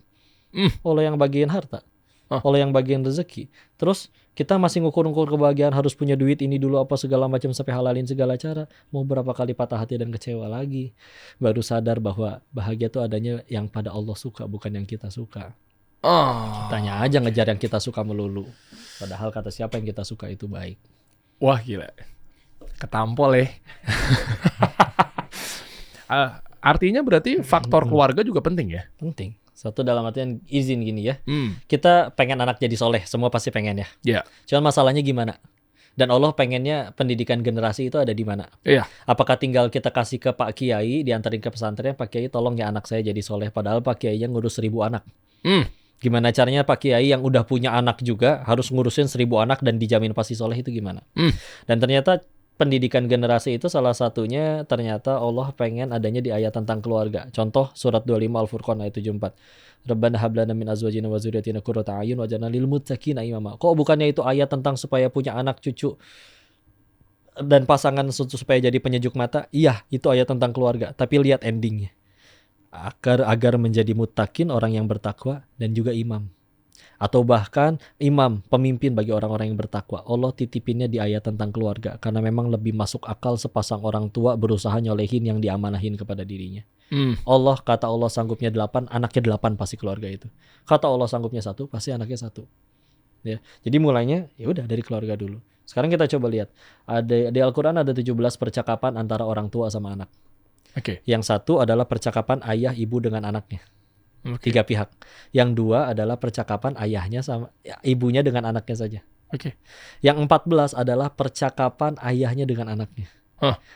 Allah yang bagiin harta. Allah yang bagian rezeki. Terus kita masih ngukur-ngukur kebahagiaan harus punya duit ini dulu apa segala macam sampai halalin segala cara. Mau berapa kali patah hati dan kecewa lagi. Baru sadar bahwa bahagia itu adanya yang pada Allah suka, bukan yang kita suka. Kitanya aja ngejar yang kita suka melulu. Padahal kata siapa yang kita suka itu baik. Wah gila. Ketampol ya. Artinya berarti faktor keluarga juga penting ya? Penting. Satu dalam artian izin gini ya. Kita pengen anak jadi soleh, semua pasti pengen ya. Iya. Cuman masalahnya gimana? Dan Allah pengennya pendidikan generasi itu ada di mana? Iya. Apakah tinggal kita kasih ke Pak Kiai, diantarin ke pesantren, Pak Kiai tolong ya anak saya jadi soleh, padahal Pak Kiainya ngurus 1.000 anak. Gimana caranya Pak Kiai yang udah punya anak juga harus ngurusin 1.000 anak dan dijamin pasti soleh itu gimana? Dan ternyata pendidikan generasi itu salah satunya ternyata Allah pengen adanya di ayat tentang keluarga. Contoh surat 25 Al-Furqan ayat 74. Rabbana hab lana min azwajina wa dzurriyyatina qurrata a'yun waj'alna lil muttaqina imama. Kok bukannya itu ayat tentang supaya punya anak cucu dan pasangan supaya jadi penyejuk mata? Iya, itu ayat tentang keluarga. Tapi lihat endingnya. Agar menjadi muttaqin, orang yang bertakwa, dan juga imam. Atau bahkan imam, pemimpin bagi orang-orang yang bertakwa. Allah titipinnya di ayat tentang keluarga. Karena memang lebih masuk akal sepasang orang tua berusaha nyolehin yang diamanahin kepada dirinya. Kata Allah sanggupnya 8, anaknya 8 pasti keluarga itu. Kata Allah sanggupnya 1, pasti anaknya 1. Ya. Jadi mulainya ya udah dari keluarga dulu. Sekarang kita coba lihat. Di Al-Quran ada 17 percakapan antara orang tua sama anak. Yang satu adalah percakapan ayah ibu dengan anaknya. 3 pihak. Yang 2 adalah percakapan ayahnya sama ibunya dengan anaknya saja. Yang 14 adalah percakapan ayahnya dengan anaknya.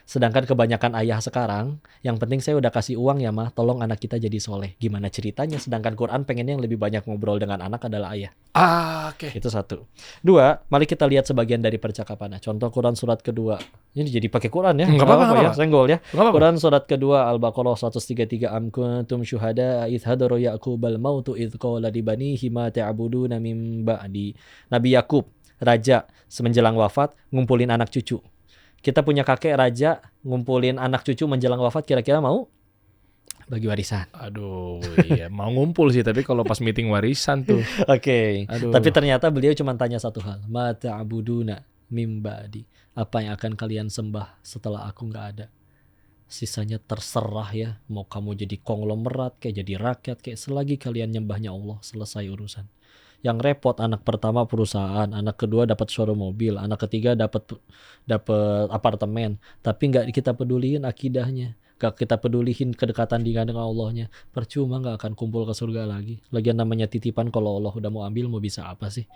Sedangkan kebanyakan ayah sekarang, yang penting saya udah kasih uang ya mah, tolong anak kita jadi soleh. Gimana ceritanya? Sedangkan Quran pengennya yang lebih banyak ngobrol dengan anak adalah ayah. Itu 1. 2, mari kita lihat sebagian dari percakapannya. Contoh Quran surat kedua. Ini jadi pakai Quran ya? Nggak apa-apa ya, senggol ya. Quran Quran surat kedua Al-Baqarah 133. Am kuntum syuhada idh hadara Ya'qubal mautu idh qala li banihi ma ta'buduna min ba'di. Nabi Yakub, raja, semenjelang wafat ngumpulin anak cucu. Kita punya kakek raja ngumpulin anak cucu menjelang wafat, kira-kira mau bagi warisan? Aduh, iya mau ngumpul sih, tapi kalau pas meeting warisan tuh. Tapi ternyata beliau cuma tanya satu hal. Ma ta'buduna mim ba'di. Apa yang akan kalian sembah setelah aku nggak ada? Sisanya terserah ya. Mau kamu jadi konglomerat, kayak jadi rakyat, kayak selagi kalian nyembahnya Allah, selesai urusan. Yang repot anak pertama perusahaan, anak kedua dapat showroom mobil, anak ketiga dapat apartemen, tapi nggak kita peduliin akidahnya, nggak kita peduliin kedekatan dengan Allahnya, percuma nggak akan kumpul ke surga lagi. Lagian namanya titipan, kalau Allah udah mau ambil mau bisa apa sih?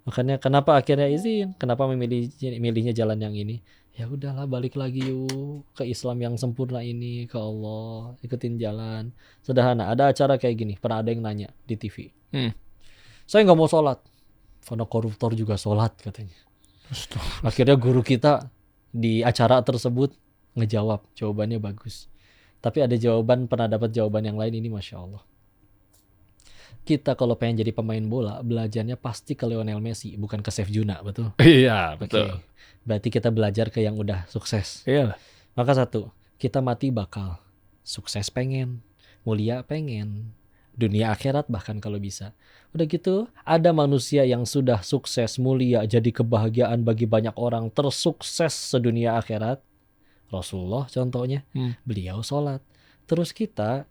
Makanya kenapa akhirnya izin, kenapa milihnya jalan yang ini? Ya udahlah, balik lagi yuk ke Islam yang sempurna ini, ke Allah, ikutin jalan sederhana. Ada acara kayak gini, pernah ada yang nanya di TV. Saya nggak mau sholat, karena koruptor juga sholat katanya. Akhirnya guru kita di acara tersebut ngejawab, jawabannya bagus. Tapi ada pernah dapat jawaban yang lain, ini Masya Allah. Kita kalau pengen jadi pemain bola, belajarnya pasti ke Lionel Messi, bukan ke Chef Juna, betul? Iya, betul. Berarti kita belajar ke yang udah sukses. Iya. Maka 1, kita mati bakal sukses pengen, mulia pengen, dunia akhirat bahkan kalau bisa. Udah gitu, ada manusia yang sudah sukses, mulia, jadi kebahagiaan bagi banyak orang, tersukses sedunia akhirat. Rasulullah contohnya, beliau sholat. Terus kita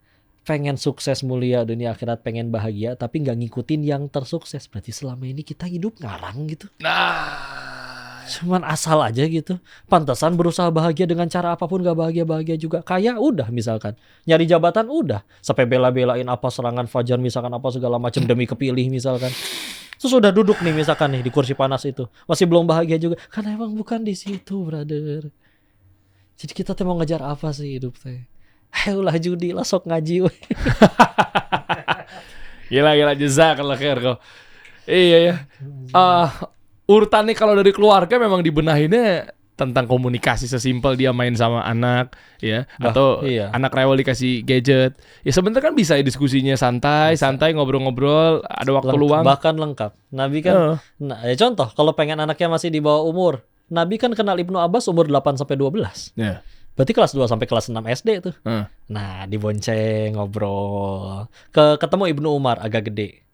pengen sukses, mulia, dunia akhirat, pengen bahagia, tapi nggak ngikutin yang tersukses. Berarti selama ini kita hidup ngarang gitu. Cuman asal aja gitu. Pantesan berusaha bahagia dengan cara apapun gak bahagia-bahagia juga. Kaya udah misalkan. Nyari jabatan udah. Sampai bela-belain apa serangan fajar misalkan apa segala macam demi kepilih misalkan. Terus udah duduk nih misalkan nih di kursi panas itu. Masih belum bahagia juga. Karena emang bukan di situ, brother. Jadi kita tuh mau ngejar apa sih hidup teh? Ayolah judi lah, sok ngaji we. Gila jazakallah khair kau. Iya ya. Urutan nih kalau dari keluarga memang dibenahinnya tentang komunikasi, sesimpel dia main sama anak ya, atau anak rewel dikasih gadget. Ya sebenarnya kan bisa ya diskusinya santai ngobrol-ngobrol, ada waktu luang. Bahkan lengkap. Nabi kan contoh kalau pengen anaknya masih di bawah umur, Nabi kan kenal Ibnu Abbas umur 8 sampai 12. Ya. Berarti kelas 2 sampai kelas 6 SD tuh. Nah, dibonceng, ngobrol. Ketemu Ibnu Umar agak gede.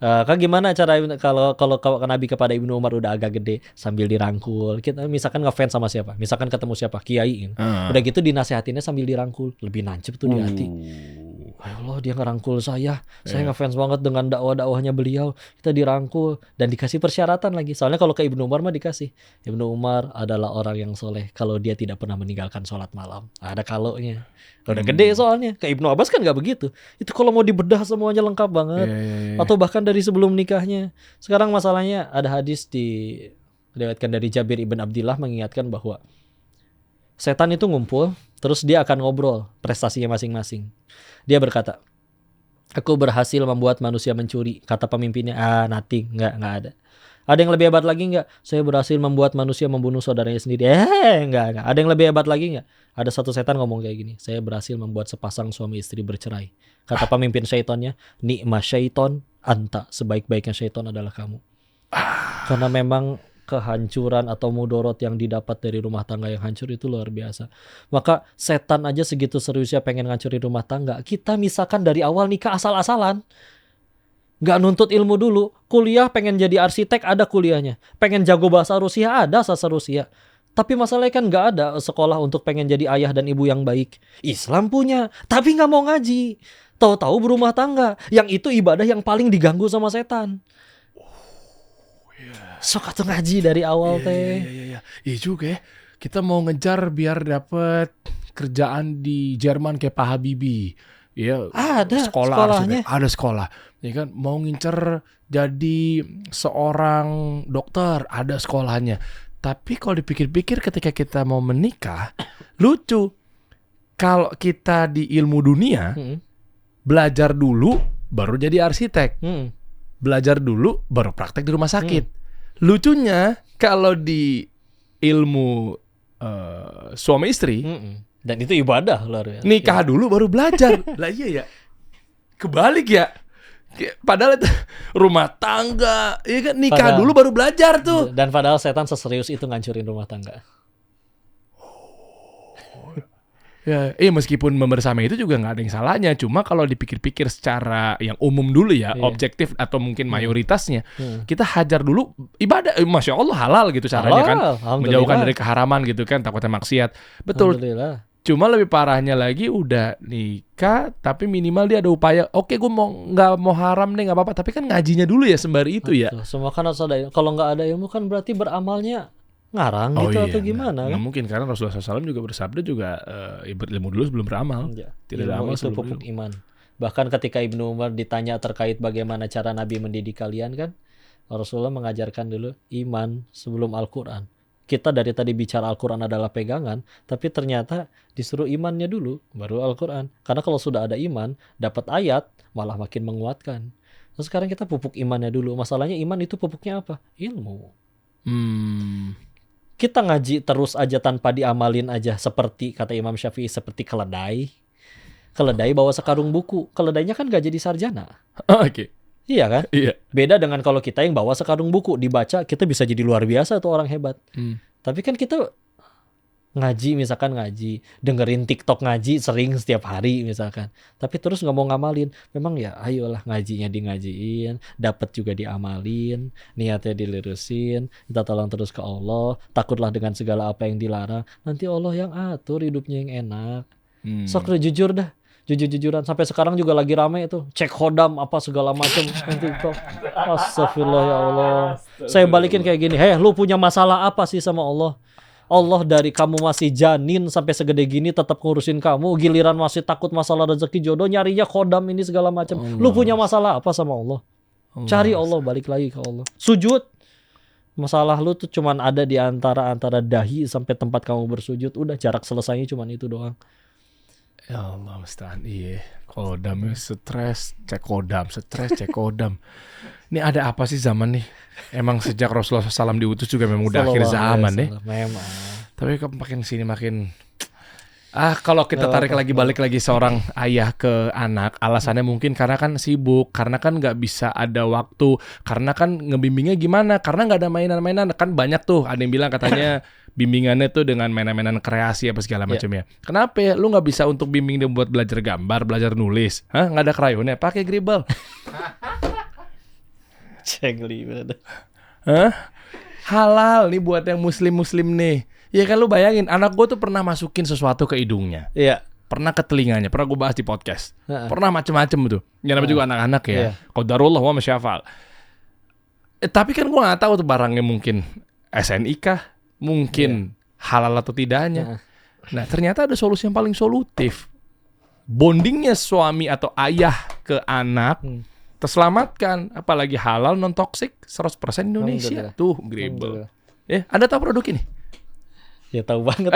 Kan gimana cara kalau Nabi kepada Ibnu Umar udah agak gede sambil dirangkul. Kita misalkan ngefans sama siapa? Misalkan ketemu siapa? Kiai. Udah gitu dinasehatinnya sambil dirangkul. Lebih nancep tuh di hati. Ya Allah, dia ngerangkul saya ngefans banget dengan dakwah-dakwahnya beliau. Kita dirangkul dan dikasih persyaratan lagi. Soalnya kalau ke Ibnu Umar mah dikasih. Ibnu Umar adalah orang yang soleh kalau dia tidak pernah meninggalkan sholat malam. Ada kalaunya. Udah gede soalnya. Ke Ibnu Abbas kan nggak begitu. Itu kalau mau dibedah semuanya lengkap banget. Atau bahkan dari sebelum nikahnya. Sekarang masalahnya ada hadis diriwayatkan dari Jabir ibn Abdillah mengingatkan bahwa setan itu ngumpul, terus dia akan ngobrol prestasinya masing-masing. Dia berkata, aku berhasil membuat manusia mencuri. Kata pemimpinnya, nothing, nggak ada. Ada yang lebih hebat lagi nggak? Saya berhasil membuat manusia membunuh saudaranya sendiri. Nggak. Ada yang lebih hebat lagi nggak? Ada satu setan ngomong kayak gini, saya berhasil membuat sepasang suami istri bercerai. Kata pemimpin syaitonnya, nikma syaiton anta, sebaik-baiknya syaiton adalah kamu. Karena memang kehancuran atau mudorot yang didapat dari rumah tangga yang hancur itu luar biasa. Maka setan aja segitu seriusnya pengen ngancurin rumah tangga. Kita misalkan dari awal nikah asal-asalan, nggak nuntut ilmu dulu. Kuliah pengen jadi arsitek, ada kuliahnya. Pengen jago bahasa Rusia, ada bahasa Rusia. Tapi masalahnya kan nggak ada sekolah untuk pengen jadi ayah dan ibu yang baik. Islam punya, tapi nggak mau ngaji. Tahu-tahu berumah tangga. Yang itu ibadah yang paling diganggu sama setan. Sok atau ngaji dari awal teh. Iya juga ya. Kita mau ngejar biar dapet kerjaan di Jerman kayak Pak Habibie. Iya. Ada sekolahnya. Ada sekolah. Ya kan mau ngincer jadi seorang dokter, ada sekolahnya. Tapi kalau dipikir-pikir ketika kita mau menikah, lucu. Kalau kita di ilmu dunia, belajar dulu baru jadi arsitek. Belajar dulu baru praktek di rumah sakit. Lucunya kalau di ilmu suami istri, dan itu ibadah luar biasa. Nikah dulu baru belajar. Lah iya ya. Kebalik ya. Padahal itu rumah tangga, ya kan nikah dulu baru belajar tuh. Dan padahal setan seserius itu ngancurin rumah tangga. Ya, meskipun membersamai itu juga nggak ada yang salahnya. Cuma kalau dipikir-pikir secara yang umum dulu ya, objektif atau mungkin mayoritasnya, kita hajar dulu ibadah. Masya Allah halal gitu caranya kan, menjauhkan dari keharaman gitu kan, takutnya maksiat. Betul. Cuma lebih parahnya lagi udah nikah, tapi minimal dia ada upaya. Oke, gue nggak mau haram nih nggak apa-apa. Tapi kan ngajinya dulu ya sembari itu ya. Semua kan harus ada. Kalau nggak ada ilmu kan berarti beramalnya ngarang gitu atau gimana? Nggak mungkin karena Rasulullah SAW juga bersabda juga berilmu dulu sebelum beramal. Tidak ada amal itu pupuk iman. Bahkan ketika Ibnu Umar ditanya terkait bagaimana cara Nabi mendidik kalian kan, Rasulullah mengajarkan dulu iman sebelum Al-Quran. Kita dari tadi bicara Al-Quran adalah pegangan, tapi ternyata disuruh imannya dulu baru Al-Quran. Karena kalau sudah ada iman, dapat ayat malah makin menguatkan. Terus sekarang kita pupuk imannya dulu. Masalahnya iman itu pupuknya apa? Ilmu. Kita ngaji terus aja tanpa diamalin aja, seperti kata Imam Syafi'i, seperti keledai. Keledai bawa sekarung buku, keledainya kan gak jadi sarjana. Oke. Iya kan? Iya. Beda dengan kalau kita yang bawa sekarung buku, dibaca kita bisa jadi luar biasa tuh orang hebat. Tapi kan kita ngaji misalkan, dengerin TikTok ngaji sering setiap hari misalkan, tapi terus nggak mau ngamalin, memang ya ayolah ngajinya ngajiin, dapat juga diamalin, niatnya dilurusin, minta tolong terus ke Allah, takutlah dengan segala apa yang dilarang, nanti Allah yang atur hidupnya yang enak. Sok jujur dah, jujur-jujuran. Sampai sekarang juga lagi rame itu cek hodam apa segala macam nanti kok. Astagfirullah ya Allah. Saya balikin kayak gini, lu punya masalah apa sih sama Allah? Allah dari kamu masih janin sampai segede gini tetap ngurusin kamu, giliran masih takut masalah rezeki jodoh nyarinya khodam ini segala macam. Lu punya masalah apa sama Allah? Cari Allah, balik lagi ke Allah. Sujud. Masalah lu tuh cuman ada di antara dahi sampai tempat kamu bersujud. Udah jarak selesainya cuman itu doang. Ya Allah musta'an. Iya, kodam stres, cek kodam. Ini ada apa sih zaman nih? Emang sejak Rasulullah SAW diutus juga memang udah akhir zaman nih. Memang. Tapi makin sini makin kalau kita balik lagi seorang ayah ke anak, alasannya mungkin karena kan sibuk, karena kan nggak bisa ada waktu, karena kan ngebimbingnya gimana? Karena nggak ada mainan-mainan. Kan banyak tuh, ada yang bilang katanya bimbingannya tuh dengan mainan-mainan kreasi apa segala macamnya. Kenapa ya? Lu nggak bisa untuk bimbing dia buat belajar gambar, belajar nulis? Nggak ada krayonnya, pakai Gribble. Cengli bener. Halal nih buat yang muslim nih. Ya kan lu bayangin, anak gue tuh pernah masukin sesuatu ke hidungnya. Iya. Pernah ke telinganya, pernah gue bahas di podcast. Pernah macem-macem tuh. Ya namanya juga anak-anak ya. Qadarullah wa masyafal. Tapi kan gue gak tahu tuh barangnya mungkin SNI kah? Mungkin halal atau tidaknya. Nah ternyata ada solusi yang paling solutif. Bondingnya suami atau ayah ke anak terselamatkan, apalagi halal non toksik 100% Indonesia. Tuh Gribble. Anda tahu produk ini? Ya tahu banget.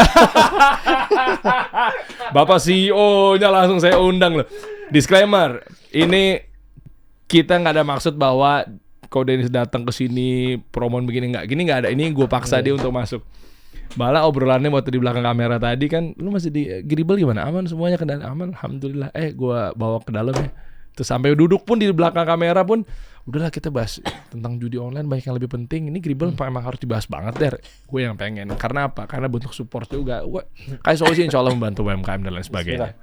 Bapak CEO-nya langsung saya undang loh. Disclaimer, ini kita nggak ada maksud bahwa kalau Dennis datang ke sini promon begini nggak ada. Ini gue paksa dia untuk masuk. Malah obrolannya waktu di belakang kamera tadi kan, lu masih di Gribble gimana? Aman semuanya, kendali aman, alhamdulillah. Gue bawa ke dalam ya. Terus sampai duduk pun di belakang kamera pun, udahlah kita bahas tentang judi online, banyak yang lebih penting. Ini Gribble memang harus dibahas banget deh. Gue yang pengen. Karena apa? Karena bentuk support juga. Gue kayak solusi insya Allah membantu UMKM dan lain sebagainya.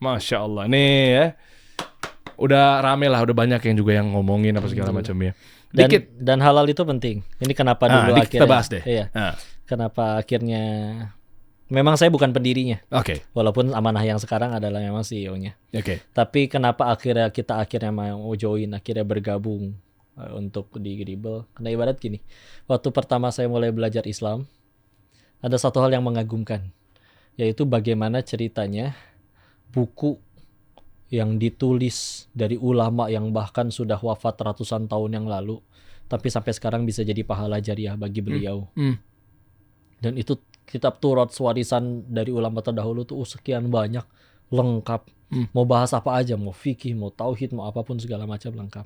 Masya Allah. Nih ya. Udah rame lah, udah banyak yang juga yang ngomongin apa segala macamnya. Dan halal itu penting. Ini kenapa dulu akhirnya. Kita bahas deh. Iya. Kenapa akhirnya. Memang saya bukan pendirinya. Oke. Walaupun amanah yang sekarang adalah memang CEO-nya. Oke. Tapi kenapa kita akhirnya mau join, akhirnya bergabung untuk di Gribble? Karena ibarat gini, waktu pertama saya mulai belajar Islam, ada satu hal yang mengagumkan, yaitu bagaimana ceritanya buku yang ditulis dari ulama yang bahkan sudah wafat ratusan tahun yang lalu, tapi sampai sekarang bisa jadi pahala jariah bagi beliau. Dan itu kitab Taurat warisan dari ulama terdahulu tuh sekian banyak, lengkap. Mau bahas apa aja, mau fikih, mau tauhid, mau apapun segala macam lengkap.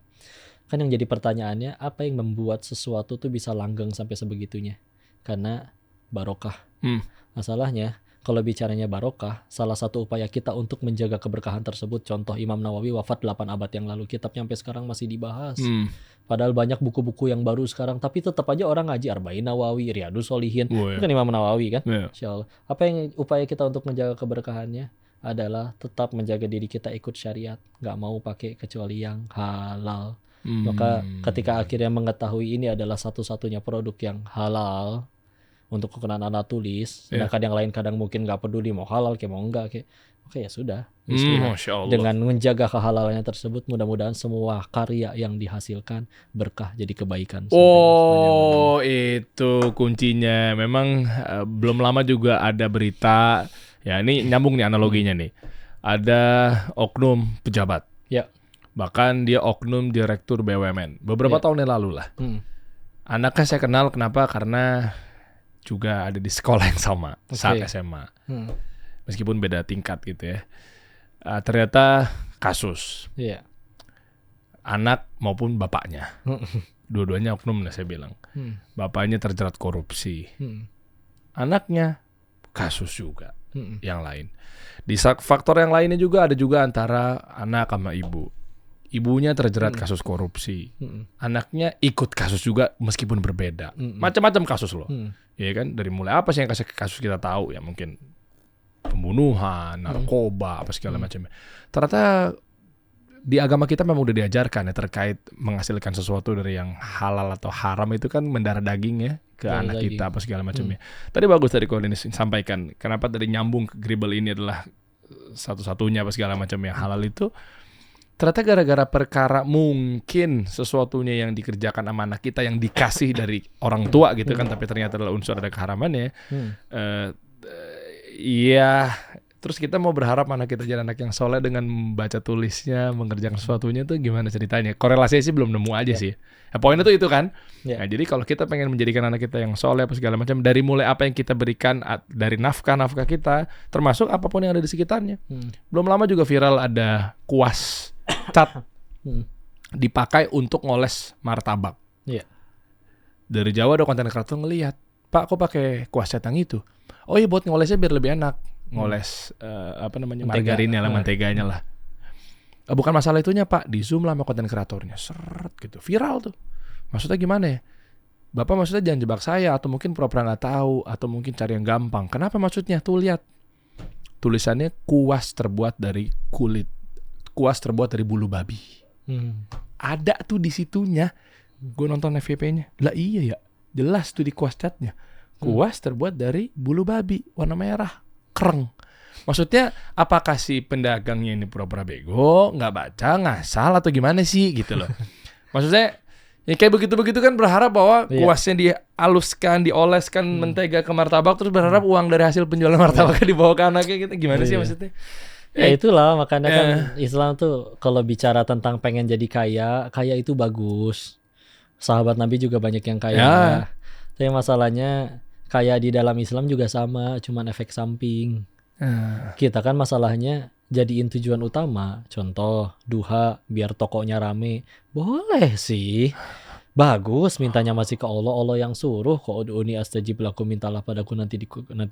Kan yang jadi pertanyaannya, apa yang membuat sesuatu tuh bisa langgeng sampai sebegitunya? Karena barokah. Masalahnya, kalau bicaranya barokah, salah satu upaya kita untuk menjaga keberkahan tersebut, contoh Imam Nawawi wafat 8 abad yang lalu, kitabnya sampai sekarang masih dibahas. Padahal banyak buku-buku yang baru sekarang, tapi tetap aja orang ngaji Arba'in Nawawi, Riyadhus Shalihin, kan Imam Nawawi kan? Insyaallah. Apa yang upaya kita untuk menjaga keberkahannya adalah tetap menjaga diri kita ikut syariat, nggak mau pakai kecuali yang halal. Maka ketika akhirnya mengetahui ini adalah satu-satunya produk yang halal untuk kekenaan anak tulis, sedangkan yang lain kadang mungkin nggak peduli mau halal kayak mau enggak kayak, oke ya sudah. Masya Allah. Dengan menjaga kehalalannya tersebut, mudah-mudahan semua karya yang dihasilkan berkah jadi kebaikan. Itu kuncinya. Memang belum lama juga ada berita. Ya ini nyambung nih analoginya nih. Ada oknum pejabat. Ya. Bahkan dia oknum direktur BUMN. Beberapa tahun yang lalu lah. Anaknya saya kenal, kenapa? Karena juga ada di sekolah yang sama saat SMA. Meskipun beda tingkat gitu ya. Ternyata kasus. Anak maupun bapaknya. Dua-duanya oknum saya bilang. Bapaknya terjerat korupsi. Anaknya kasus juga. Yang lain. Di faktor yang lainnya juga ada juga antara anak sama ibu. ibunya terjerat kasus korupsi, anaknya ikut kasus juga meskipun berbeda, macam-macam kasus loh, ya kan? Dari mulai apa sih yang kasus kita tahu ya, mungkin pembunuhan, narkoba, apa segala macamnya. Ternyata di agama kita memang udah diajarkan ya terkait menghasilkan sesuatu dari yang halal atau haram itu kan mendarah daging ya ke anak kita apa segala macamnya. Tadi bagus tadi kalau Dennis sampaikan, kenapa tadi nyambung ke Gribble ini adalah satu-satunya apa segala macam yang halal itu. Ternyata gara-gara perkara mungkin sesuatunya yang dikerjakan sama anak kita yang dikasih dari orang tua gitu kan, tapi ternyata adalah unsur ada keharamannya. Iya, terus kita mau berharap anak kita jadi anak yang soleh dengan membaca tulisnya, mengerjakan sesuatunya tuh gimana ceritanya? Korelasinya sih belum nemu aja sih. Nah, poinnya tuh itu kan. Nah, jadi kalau kita pengen menjadikan anak kita yang soleh apa segala macam, dari mulai apa yang kita berikan, dari nafkah kita, termasuk apapun yang ada di sekitarnya. Belum lama juga viral ada kuas cat dipakai untuk ngoles martabak. Dari Jawa ada konten kreator ngelihat, Pak, kok pakai kuas cat yang itu? Oh iya, buat ngolesnya biar lebih enak. Ngoles margarinnya lah, menteganya lah. Bukan masalah itunya, Pak. Di Zoom lah sama konten kreatornya, seret gitu, viral tuh. Maksudnya gimana ya? Bapak maksudnya jangan jebak saya, atau mungkin pura-pura nggak tahu, atau mungkin cari yang gampang. Kenapa maksudnya? Tuh lihat, tulisannya kuas terbuat dari kulit, kuas terbuat dari bulu babi. Ada tuh di situnya. Gue nonton FYP-nya, lah iya ya, jelas tuh di kuas catnya. Kuas terbuat dari bulu babi, warna merah, kereng. Maksudnya apakah si pedagangnya ini pura-pura bego, nggak baca, ngasal atau gimana sih gitu loh. Maksudnya ya kayak begitu-begitu kan berharap bahwa kuasnya dihaluskan, dioleskan mentega ke martabak, terus berharap uang dari hasil penjualan martabaknya dibawa ke anaknya gitu. Gimana sih maksudnya? Ya itulah makanya kan Islam tuh kalau bicara tentang pengen jadi kaya itu bagus. Sahabat Nabi juga banyak yang kaya. Tapi masalahnya kaya di dalam Islam juga sama, cuman efek samping. Kita kan masalahnya jadiin tujuan utama. Contoh, duha biar tokonya rame. Boleh sih. Bagus, mintanya masih ke Allah, Allah yang suruh. Kok ud'uni astajib lakum, mintalah padaku nanti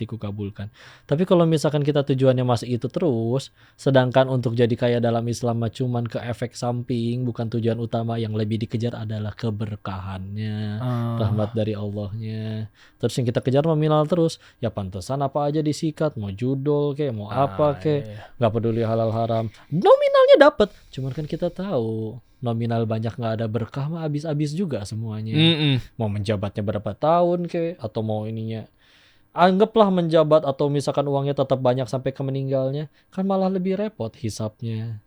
ku kabulkan. Tapi kalau misalkan kita tujuannya masih itu terus, sedangkan untuk jadi kaya dalam Islam cuman ke efek samping, bukan tujuan utama, yang lebih dikejar adalah keberkahannya, rahmat dari Allahnya. Terus yang kita kejar nominal terus, ya pantesan apa aja disikat, mau judol kayak mau apa kayak, nggak peduli halal haram, nominalnya dapat. Cuman kan kita tahu nominal banyak nggak ada berkah mah habis-habis juga semuanya. Mau menjabatnya berapa tahun ke, atau mau ininya, anggaplah menjabat atau misalkan uangnya tetap banyak sampai ke meninggalnya, kan malah lebih repot hisapnya.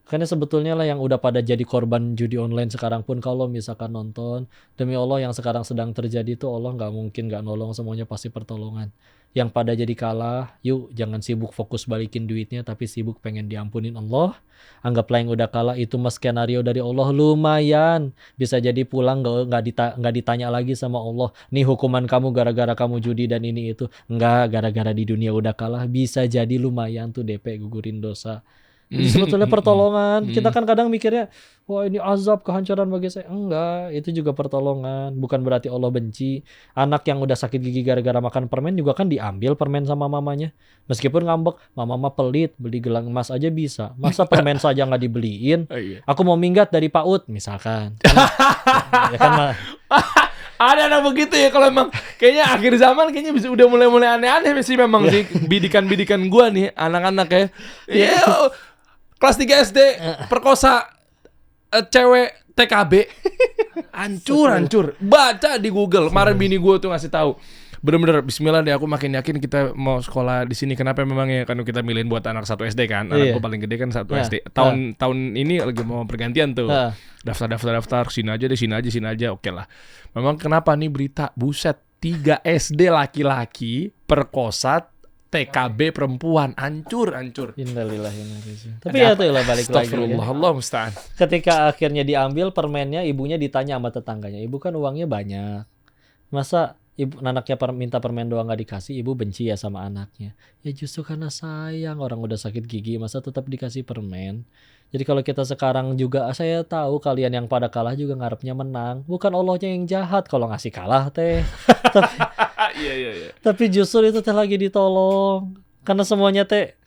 Karena sebetulnya lah yang udah pada jadi korban judi online sekarang pun, kalau misalkan nonton, demi Allah yang sekarang sedang terjadi tuh Allah nggak mungkin nggak nolong, semuanya pasti pertolongan. Yang pada jadi kalah, yuk jangan sibuk fokus balikin duitnya, tapi sibuk pengen diampunin Allah. Anggaplah yang udah kalah itu mas skenario dari Allah, lumayan. Bisa jadi pulang nggak ditanya lagi sama Allah, nih hukuman kamu gara-gara kamu judi dan ini itu. Nggak, gara-gara di dunia udah kalah, bisa jadi lumayan tuh DP gugurin dosa. Jadi sebetulnya pertolongan. Kita kan kadang mikirnya, wah ini azab, kehancuran bagi saya. Enggak, itu juga pertolongan. Bukan berarti Allah benci. Anak yang udah sakit gigi gara-gara makan permen juga kan diambil permen sama mamanya. Meskipun ngambek, mama pelit, beli gelang emas aja bisa. Masa permen saja nggak dibeliin? Aku mau minggat dari PAUD misalkan. Ya kan ada anak begitu ya, kalau emang kayaknya akhir zaman kayaknya bisa udah mulai aneh-aneh sih memang sih bidikan gua nih anak-anak ya. Iya, kelas 3 SD perkosa cewek TKB. Hancur. Baca di Google. Kemarin bini gua tuh ngasih tahu. Bener-bener bismillah deh, aku makin yakin kita mau sekolah di sini. Kenapa memang ya? Kan kita milihin buat anak 1 SD kan. Anakku paling gede kan 1 SD. Tahun ini lagi mau pergantian tuh. Daftar sini aja. Oke lah. Memang kenapa nih berita buset 3 SD laki-laki perkosa TKB perempuan, hancur. Innalillahi. Tapi ya tuh lah balik lagi. Astagfirullah, Allah musta'an. Ketika akhirnya diambil permennya, ibunya ditanya sama tetangganya, ibu kan uangnya banyak, masa ibu anaknya minta permen doang nggak dikasih, ibu benci ya sama anaknya? Ya justru karena sayang, orang udah sakit gigi masa tetap dikasih permen. Jadi kalau kita sekarang juga, saya tahu kalian yang pada kalah juga ngarepnya menang, bukan Allahnya yang jahat kalau ngasih kalah teh. Tapi justru itu teh lagi ditolong, karena semuanya teh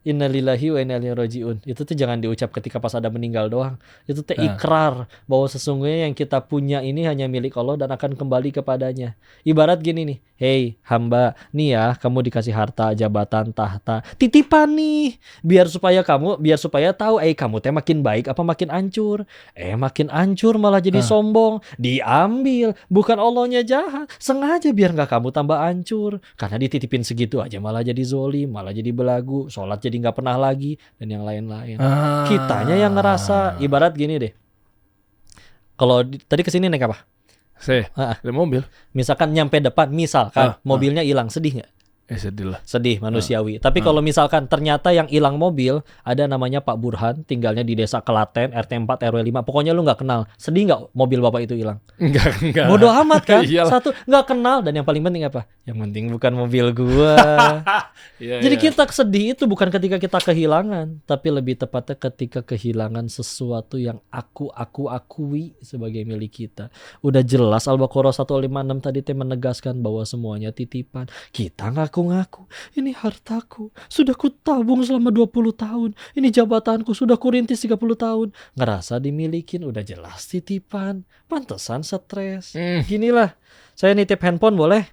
Innalillahi wa inna ilaihi rajiun. Itu tuh jangan diucap ketika pas ada meninggal doang. Itu teh ikrar bahwa sesungguhnya yang kita punya ini hanya milik Allah dan akan kembali kepadanya. Ibarat gini nih, hei hamba, nih ya kamu dikasih harta, jabatan, tahta, titipan nih. Biar supaya tahu, kamu teh makin baik apa makin hancur. Makin hancur malah jadi sombong. Diambil, bukan Allahnya jahat. Sengaja biar nggak kamu tambah hancur. Karena dititipin segitu aja malah jadi zolim, malah jadi belagu, sholat jadi nggak pernah lagi, dan yang lain-lain. Kitanya yang ngerasa, ibarat gini deh. Kalau tadi kesini naik apa? Ada mobil. Misalkan nyampe depan, misalkan mobilnya hilang, sedih nggak? Sedih lah. Sedih, manusiawi. Tapi kalau misalkan ternyata yang hilang mobil ada namanya Pak Burhan, tinggalnya di desa Kelaten, RT 4 RW 5. Pokoknya lu nggak kenal. Sedih nggak mobil bapak itu hilang? Enggak. Bodoh amat kan? Iyalah. Satu, nggak kenal, dan yang paling penting apa? Yang penting bukan mobil gua. Jadi kita sedih itu bukan ketika kita kehilangan, tapi lebih tepatnya ketika kehilangan sesuatu yang aku akui sebagai milik kita. Udah jelas Al-Baqarah 156 tadi menegaskan bahwa semuanya titipan. Kita ngaku, ini hartaku, sudah kutabung selama 20 tahun. Ini jabatanku, sudah kurintis 30 tahun. Ngerasa dimilikin, udah jelas titipan. Pantesan stres. Ginilah, saya nitip handphone boleh?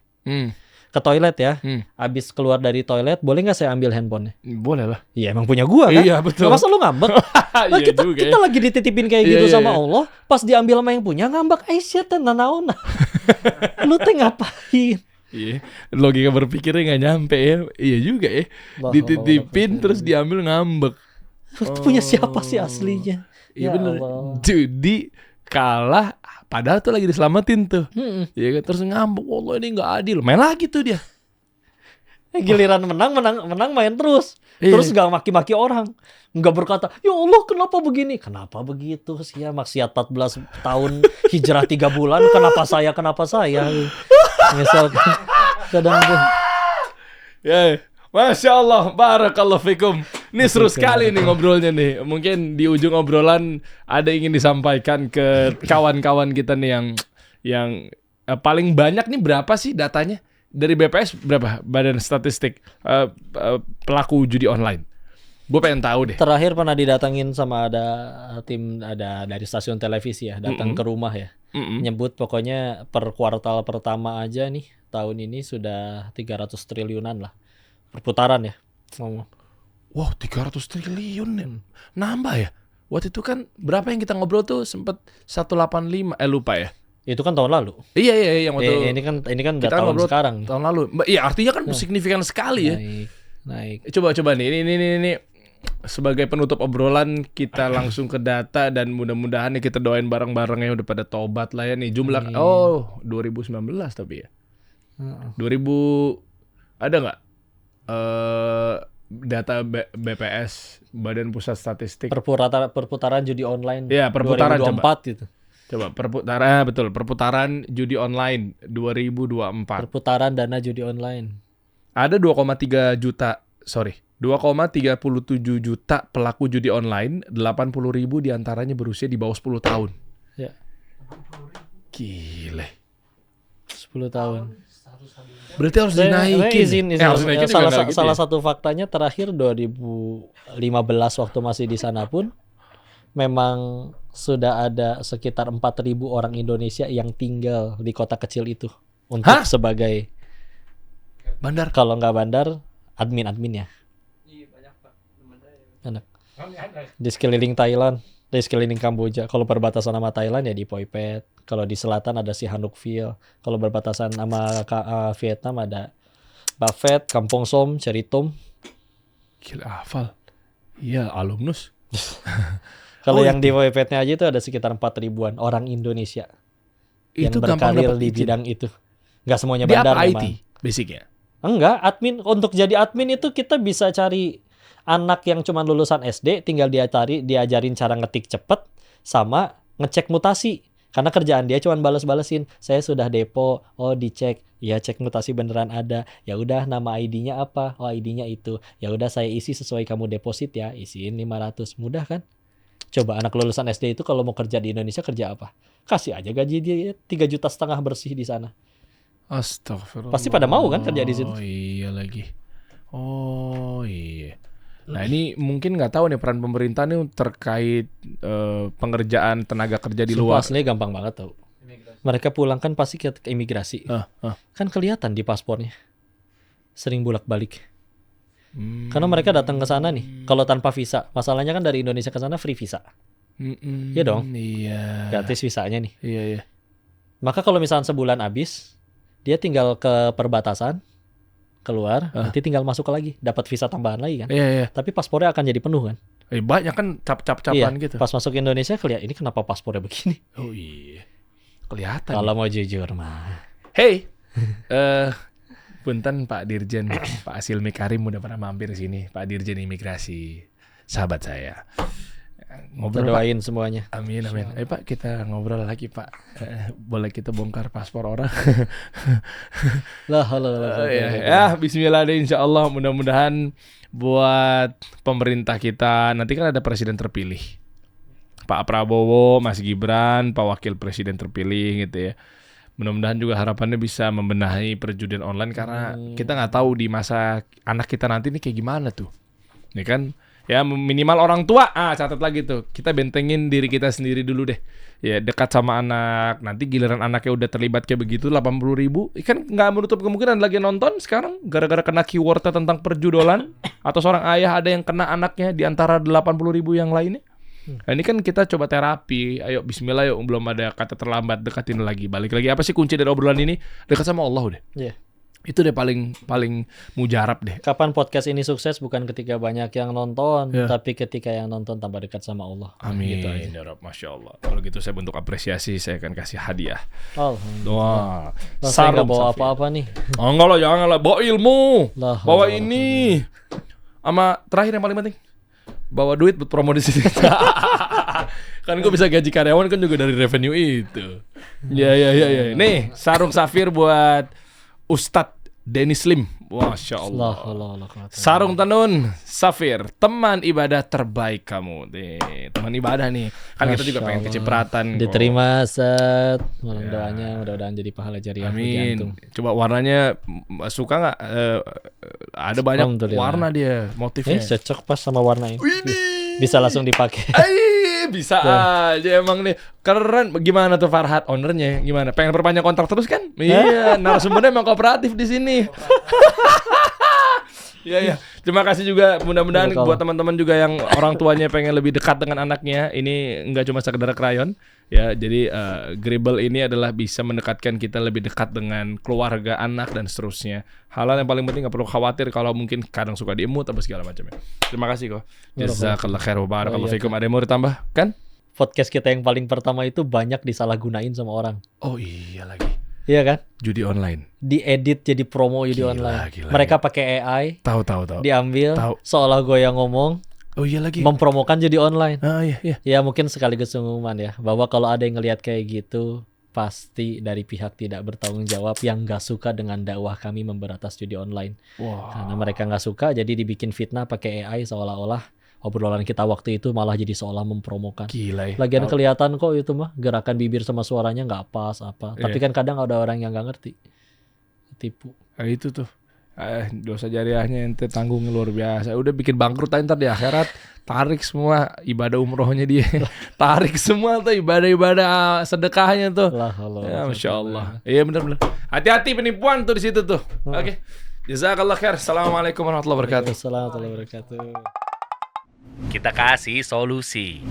Ke toilet ya. Abis keluar dari toilet, boleh nggak saya ambil handphonenya? Boleh lah. Iya, emang punya gua kan? Iya, betul. Masa lu ngambek? Nah, Iya kita lagi dititipin kayak gitu sama Allah, pas diambil sama yang punya ngambek, shit, nanaon. Lu teh ngapain? Iya, logika berpikirnya nggak nyampe ya. Iya juga ya. Dititipin terus diambil ngambek. Itu punya siapa sih aslinya? Iya Ya bener. Allah. Judi kalah, padahal tuh lagi diselamatin tuh. Iya kan, terus ngambek, Allah ini nggak adil. Main lagi tuh dia. Giliran menang main terus. Iya. Terus gak maki-maki orang. Gak berkata, ya Allah kenapa begini? Kenapa begitu sih ya? Maksiat 14 tahun, hijrah 3 bulan, kenapa saya? Misalkan kadang tuh. Ya, Masya Allah, barakallahu fikum. Ini seru sekali nih ngobrolnya nih. Mungkin di ujung obrolan ada ingin disampaikan ke kawan-kawan kita nih yang paling banyak nih berapa sih datanya? Dari BPS berapa? Badan Statistik pelaku judi online. Gue pengen tahu deh. Terakhir pernah didatangin sama ada tim dari stasiun televisi ya, datang ke rumah ya. Nyebut pokoknya per kuartal pertama aja nih tahun ini sudah 300 triliunan lah perputaran ya. Wow, 300 triliun ya. Nambah ya. Waktu itu kan berapa yang kita ngobrol tuh sempet 185, lupa ya. Itu kan tahun lalu. Iya yang waktu ini kan udah kita tahun ngobrol sekarang. Tahun lalu. Iya, artinya kan signifikan sekali ya. Naik. Coba nih ini sebagai penutup obrolan kita langsung ke data dan mudah-mudahan nih kita doain bareng-bareng ya udah pada tobat lah ya nih jumlah 2019 tapi ya 2000 ada nggak data BPS Badan Pusat Statistik perputaran judi online ya perputaran 2024 gitu. Coba perputaran judi online 2024 perputaran dana judi online ada 2,37 juta pelaku judi online, 80.000 diantaranya berusia di bawah 10 tahun. Ya. Gile. 10 tahun. Berarti harus dinaikin. Salah satu faktanya terakhir 2015 waktu masih di sana pun memang sudah ada sekitar 4.000 orang Indonesia yang tinggal di kota kecil itu untuk sebagai bandar. Kalau nggak bandar, admin-adminnya. Enak. Di sekeliling Thailand, di sekeliling Kamboja. Kalau perbatasan sama Thailand ya di Poi Phet. Kalau di selatan ada Sihanoukville. Kalau berbatasan sama Vietnam ada Ba Phet, Kampong Som, Cheritom. Gila hafal. Iya, alumnus. Kalau yang di Poi Phet-nya aja itu ada sekitar 4.000-an orang Indonesia yang itu berkarir di bidang itu. Nggak semuanya di bandar apa memang. IT basicnya? Enggak, admin. Untuk jadi admin itu kita bisa cari anak yang cuma lulusan SD, tinggal diajarin cara ngetik cepet sama ngecek mutasi. Karena kerjaan dia cuma bales-balesin. Saya sudah depo, dicek, ya cek mutasi beneran ada. Ya udah nama ID-nya apa? ID-nya itu. Ya udah saya isi sesuai kamu deposit ya, isiin 500. Mudah kan? Coba anak lulusan SD itu kalau mau kerja di Indonesia kerja apa? Kasih aja gaji dia 3,5 juta bersih di sana. Astagfirullah. Pasti pada mau kan kerja di situ? Oh iya lagi. Oh iya. Nah ini mungkin nggak tahu nih peran pemerintah nih terkait pengerjaan tenaga kerja di Sumpah luar. aslinya gampang banget tau. Mereka pulang kan pasti ke imigrasi. Kan kelihatan di paspornya. Sering bolak-balik. Karena mereka datang ke sana nih. Kalau tanpa visa. Masalahnya kan dari Indonesia ke sana free visa. Iya dong. Iya. Gratis visanya nih. Iya. Maka kalau misalnya sebulan habis, dia tinggal ke perbatasan, keluar, nanti tinggal masuk lagi. Dapat visa tambahan lagi kan. Iya. Tapi paspornya akan jadi penuh kan. Banyak kan cap-capan gitu. Pas masuk Indonesia kelihatan ini kenapa paspornya begini. Oh iya. Kelihatan. Kalau mau jujur mah. Hey, punten Pak Dirjen, Pak Asilmi Karim udah pernah mampir di sini, Pak Dirjen Imigrasi, sahabat saya. Ngobrol Pak. Doain semuanya. Amin. Ayo Pak, kita ngobrol lagi Pak. Boleh kita bongkar paspor orang? Ya, Bismillah deh, insya Allah. Mudah-mudahan buat pemerintah kita nanti kan ada presiden terpilih. Pak Prabowo, Mas Gibran, Pak Wakil Presiden terpilih gitu ya. Mudah-mudahan juga harapannya bisa membenahi perjudian online karena kita nggak tahu di masa anak kita nanti ini kayak gimana tuh. Ya kan? Ya minimal orang tua, catat lagi tuh. Kita bentengin diri kita sendiri dulu deh. Ya dekat sama anak. Nanti giliran anaknya udah terlibat kayak begitu 80.000, kan nggak menutup kemungkinan lagi nonton sekarang gara-gara kena keywordnya tentang perjudolan atau seorang ayah ada yang kena anaknya di antara 80.000 yang lainnya. Nah, ini kan kita coba terapi. Ayo bismillah yuk, belum ada kata terlambat, dekatin lagi. Balik lagi, apa sih kunci dari obrolan ini? Dekat sama Allah udah. Iya. Itu deh paling mujarab deh. Kapan podcast ini sukses bukan ketika banyak yang nonton, tapi ketika yang nonton tambah dekat sama Allah. Amin. Gitu aja. Ya Rabb, Masya Allah. Kalau gitu saya bentuk apresiasi, saya akan kasih hadiah. Alhamdulillah. Wah, Saya nggak bawa Safir. apa-apa nih. Oh enggak lah, jangan lah. Bawa ilmu. Lah, Bawa Allah. ini. Sama terakhir yang paling penting, bawa duit buat promo di sini. Kan gue bisa gaji karyawan kan juga dari revenue itu. Ya. Nih, sarung safir buat Ustadz Denny Slim. Masya Allah. Allah. Sarung tenun safir, teman ibadah terbaik kamu. Teman ibadah nih. Kan kita juga Masya pengen Allah. kecipratan. Diterima Ustaz. Mudah-mudahan jadi pahala jariah. Amin. Coba warnanya suka nggak? Ada banyak Alhamdulillah. warna dia, motifnya. Cocok pas sama warna ini. Widih. Bisa langsung dipakai. Bisa aja emang nih. Keren. Gimana tuh Farhat ownernya? Gimana? Pengen perpanjang kontrak terus kan? Iya, narasumbernya emang kooperatif di sini. Iya. Terima kasih juga. Mudah-mudahan buat teman-teman juga yang orang tuanya pengen lebih dekat dengan anaknya. Ini enggak cuma sekedar krayon. Ya, jadi Gribble ini adalah bisa mendekatkan kita lebih dekat dengan keluarga, anak dan seterusnya. Hal-hal yang paling penting nggak perlu khawatir kalau mungkin kadang suka diemut atau segala macamnya. Terima kasih kok. Jazakallah khair wa barakallahu fikum. Ada yang mau ditambah kan? Podcast kita yang paling pertama itu banyak disalahgunain sama orang. Oh iya lagi. Iya kan? Judi online. Diedit jadi promo judi online. Mereka pakai AI. Tahu. Diambil. Tahu. Seolah gue yang ngomong. Oh iya lagi. Mempromokan judi online. Iya. Ya mungkin sekaligus pengumuman ya. Bahwa kalau ada yang ngelihat kayak gitu, pasti dari pihak tidak bertanggung jawab yang nggak suka dengan dakwah kami memberantas judi online. Wow. Karena mereka nggak suka, jadi dibikin fitnah pakai AI seolah-olah obrolan kita waktu itu malah jadi seolah mempromokan. Gila ya. Lagian kelihatan kok itu mah gerakan bibir sama suaranya nggak pas apa. Tapi kan kadang ada orang yang nggak ngerti, tipu. Nah, itu tuh. Dosa jariahnya ente tanggung luar biasa. Udah bikin bangkrut aja ntar di akhirat. Tarik semua ibadah umrohnya dia. Tarik semua tuh ibadah-ibadah sedekahnya tuh. Ya, Masya Allah. Iya benar. Hati-hati penipuan tuh di situ tuh. Oke. Jazakallah khair. Assalamualaikum warahmatullahi wabarakatuh. Assalamualaikum warahmatullahi wabarakatuh. Kita kasih solusi.